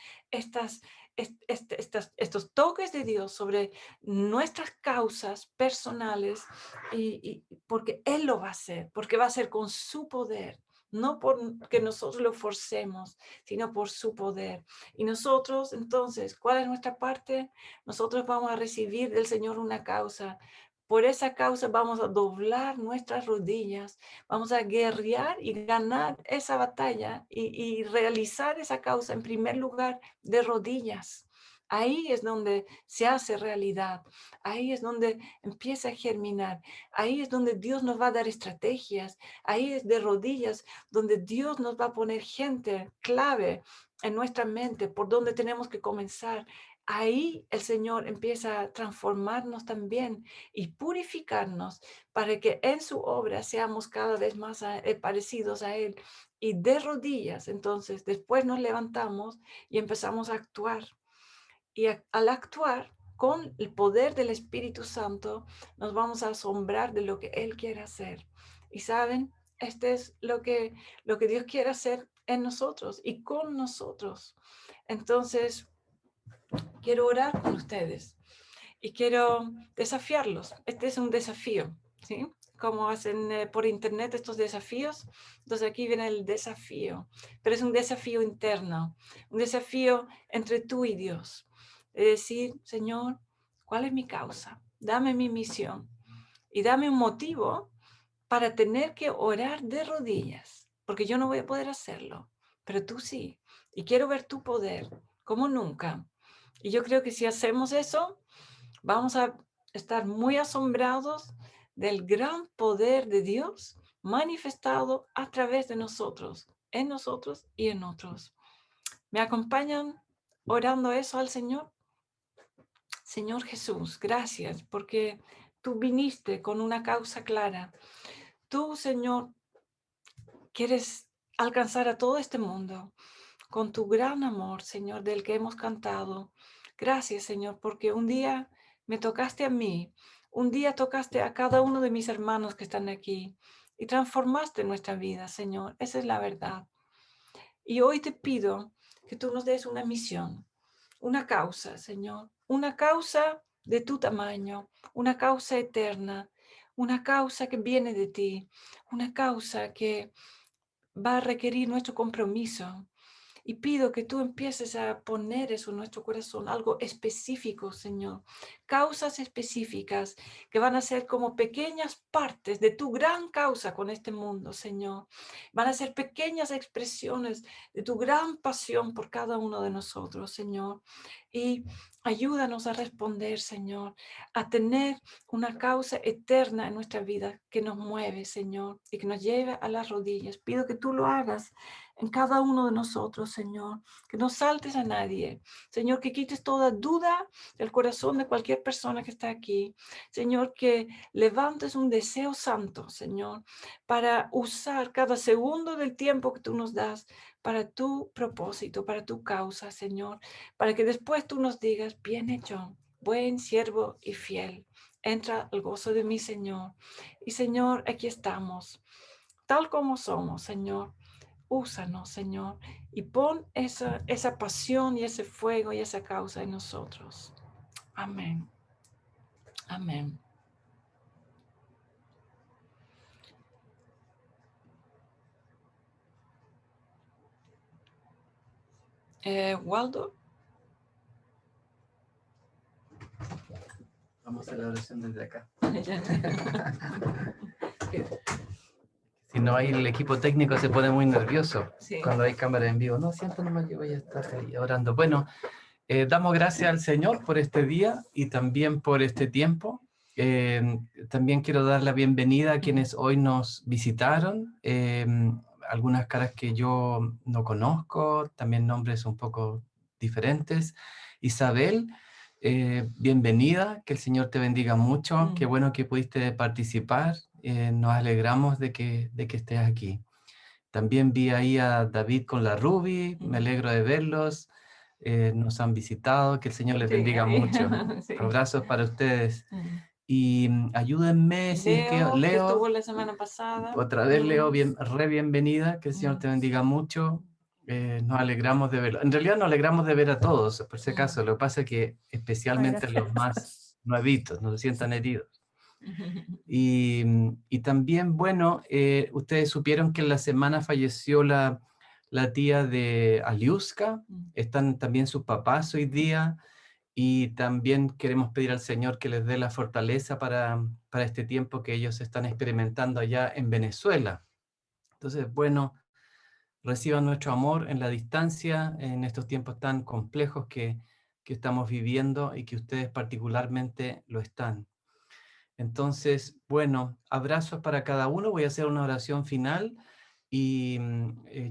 estos toques de Dios sobre nuestras causas personales y porque Él lo va a hacer, porque va a ser con su poder, no porque nosotros lo forcemos, sino por su poder. Y nosotros, entonces, ¿cuál es nuestra parte? Nosotros vamos a recibir del Señor una causa. Por esa causa vamos a doblar nuestras rodillas, vamos a guerrear y ganar esa batalla y realizar esa causa en primer lugar de rodillas. Ahí es donde se hace realidad, ahí es donde empieza a germinar, ahí es donde Dios nos va a dar estrategias, ahí es de rodillas donde Dios nos va a poner gente clave en nuestra mente por donde tenemos que comenzar. Ahí el Señor empieza a transformarnos también y purificarnos para que en su obra seamos cada vez más parecidos a Él. Y de rodillas, entonces, después nos levantamos y empezamos a actuar. Y al actuar con el poder del Espíritu Santo, nos vamos a asombrar de lo que Él quiere hacer. Y saben, este es lo que Dios quiere hacer en nosotros y con nosotros. Entonces, quiero orar con ustedes y quiero desafiarlos. Este es un desafío, ¿sí? Como hacen por internet estos desafíos. Entonces aquí viene el desafío, pero es un desafío interno, un desafío entre tú y Dios. Es decir, Señor, ¿cuál es mi causa? Dame mi misión y dame un motivo para tener que orar de rodillas, porque yo no voy a poder hacerlo, pero tú sí. Y quiero ver tu poder como nunca. Y yo creo que si hacemos eso, vamos a estar muy asombrados del gran poder de Dios manifestado a través de nosotros, en nosotros y en otros. ¿Me acompañan orando eso al Señor? Señor Jesús, gracias porque tú viniste con una causa clara. Tú, Señor, quieres alcanzar a todo este mundo con tu gran amor, Señor, del que hemos cantado. Gracias, Señor, porque un día me tocaste a mí, un día tocaste a cada uno de mis hermanos que están aquí y transformaste nuestra vida, Señor. Esa es la verdad. Y hoy te pido que tú nos des una misión, una causa, Señor, una causa de tu tamaño, una causa eterna, una causa que viene de ti, una causa que va a requerir nuestro compromiso. Y pido que tú empieces a poner eso en nuestro corazón, algo específico, Señor. Causas específicas que van a ser como pequeñas partes de tu gran causa con este mundo, Señor. Van a ser pequeñas expresiones de tu gran pasión por cada uno de nosotros, Señor. Y ayúdanos a responder, Señor, a tener una causa eterna en nuestra vida que nos mueve, Señor, y que nos lleve a las rodillas. Pido que tú lo hagas en cada uno de nosotros, Señor, que no saltes a nadie. Señor, que quites toda duda del corazón de cualquier persona que está aquí. Señor, que levantes un deseo santo, Señor, para usar cada segundo del tiempo que tú nos das para tu propósito, para tu causa, Señor, para que después tú nos digas, bien hecho, buen siervo y fiel. Entra al gozo de mi Señor. Y Señor, aquí estamos, tal como somos, Señor. Úsanos, Señor, y pon esa pasión y ese fuego y esa causa en nosotros. Amén. Amén. Waldo. Vamos a la oración desde acá. Si no hay, el equipo técnico se pone muy nervioso cuando hay cámara en vivo. No, siento nomás que voy a estar ahí orando. Bueno, damos gracias al Señor por este día y también por este tiempo. También quiero dar la bienvenida a quienes hoy nos visitaron. Algunas caras que yo no conozco, también nombres un poco diferentes. Isabel, bienvenida, que el Señor te bendiga mucho. Qué bueno que pudiste participar. Nos alegramos de que estés aquí. También vi ahí a David con la Ruby, me alegro de verlos. Nos han visitado, que el Señor les bendiga mucho. Abrazos para ustedes. Y ayúdenme si es que Leo, que Leo, estuvo la semana pasada. otra vez Leo, re bienvenida, que el Señor te bendiga mucho. Nos alegramos de verlo. En realidad nos alegramos de ver a todos, por si acaso. Lo que pasa es que especialmente los más nuevitos, no se sientan heridos. Y también, bueno, ustedes supieron que en la semana falleció la tía de Aliuska. Están también sus papás hoy día. Y también queremos pedir al Señor que les dé la fortaleza para este tiempo que ellos están experimentando allá en Venezuela. Entonces, bueno, reciban nuestro amor en la distancia, en estos tiempos tan complejos que estamos viviendo y que ustedes particularmente lo están. Entonces, bueno, abrazos para cada uno. Voy a hacer una oración final. Y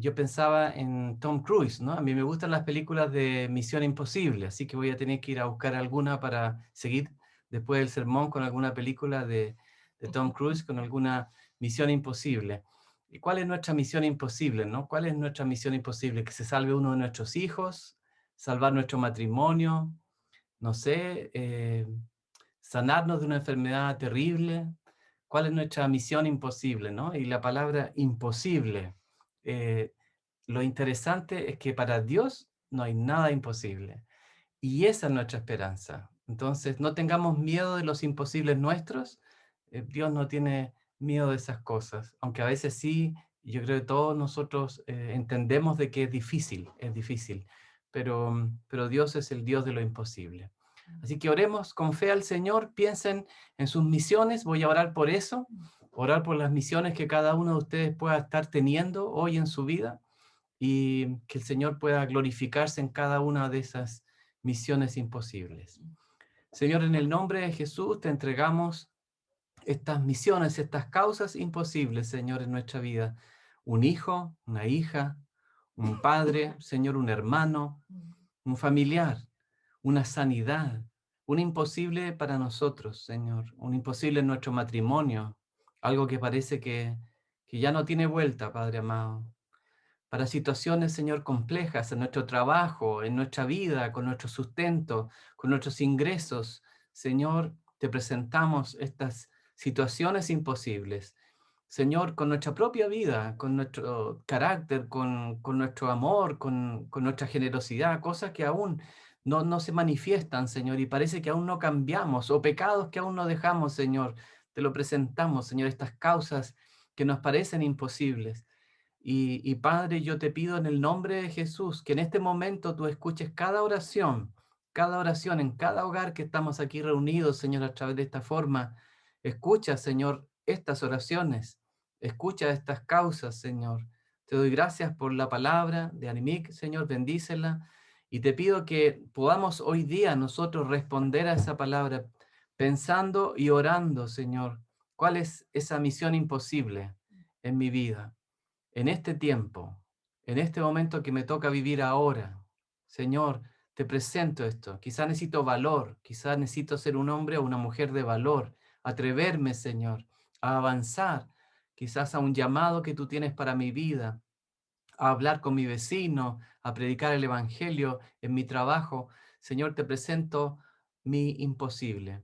yo pensaba en Tom Cruise, ¿no? A mí me gustan las películas de Misión Imposible, así que voy a tener que ir a buscar alguna para seguir después del sermón con alguna película de Tom Cruise, con alguna Misión Imposible. ¿Y cuál es nuestra misión imposible, no? ¿Cuál es nuestra misión imposible? Que se salve uno de nuestros hijos, salvar nuestro matrimonio, no sé, sanarnos de una enfermedad terrible. ¿Cuál es nuestra misión imposible, no? Y la palabra imposible, lo interesante es que para Dios no hay nada imposible. Y esa es nuestra esperanza. Entonces, no tengamos miedo de los imposibles nuestros. Dios no tiene miedo de esas cosas, aunque a veces sí, yo creo que todos nosotros entendemos de que es difícil, pero Dios es el Dios de lo imposible. Así que oremos con fe al Señor, piensen en sus misiones, voy a orar por eso, orar por las misiones que cada uno de ustedes pueda estar teniendo hoy en su vida y que el Señor pueda glorificarse en cada una de esas misiones imposibles. Señor, en el nombre de Jesús te entregamos estas misiones, estas causas imposibles, Señor, en nuestra vida. Un hijo, una hija, un padre, Señor, un hermano, un familiar, una sanidad, un imposible para nosotros, Señor, un imposible en nuestro matrimonio, algo que parece que ya no tiene vuelta, Padre amado. Para situaciones, Señor, complejas en nuestro trabajo, en nuestra vida, con nuestro sustento, con nuestros ingresos, Señor, te presentamos estas situaciones imposibles. Señor, con nuestra propia vida, con nuestro carácter, con nuestro amor, con nuestra generosidad, cosas que aún no se manifiestan, Señor, y parece que aún no cambiamos, o pecados que aún no dejamos, Señor. Te lo presentamos, Señor, estas causas que nos parecen imposibles. Y Padre, yo te pido en el nombre de Jesús que en este momento tú escuches cada oración en cada hogar que estamos aquí reunidos, Señor, a través de esta forma. Escucha, Señor, estas oraciones, escucha estas causas, Señor. Te doy gracias por la palabra de Animic, Señor, bendícela. Y te pido que podamos hoy día nosotros responder a esa palabra pensando y orando, Señor, ¿cuál es esa misión imposible en mi vida, en este tiempo, en este momento que me toca vivir ahora? Señor, te presento esto. Quizás necesito valor, quizás necesito ser un hombre o una mujer de valor, atreverme, Señor, a avanzar, quizás a un llamado que tú tienes para mi vida, a hablar con mi vecino, a predicar el evangelio en mi trabajo. Señor, te presento mi imposible.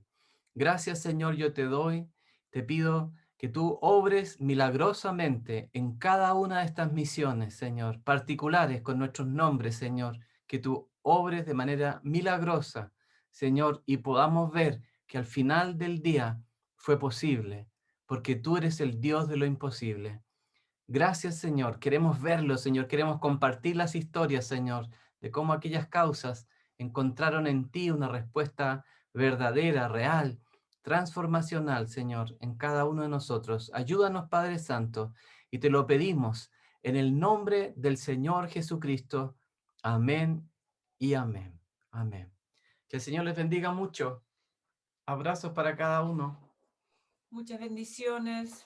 Gracias, Señor, yo te doy. Te pido que tú obres milagrosamente en cada una de estas misiones, Señor, particulares con nuestros nombres, Señor, que tú obres de manera milagrosa, Señor, y podamos ver que al final del día fue posible, porque tú eres el Dios de lo imposible. Gracias, Señor. Queremos verlo, Señor. Queremos compartir las historias, Señor, de cómo aquellas causas encontraron en ti una respuesta verdadera, real, transformacional, Señor, en cada uno de nosotros. Ayúdanos, Padre Santo, y te lo pedimos en el nombre del Señor Jesucristo. Amén y amén. Amén. Que el Señor les bendiga mucho. Abrazos para cada uno. Muchas bendiciones.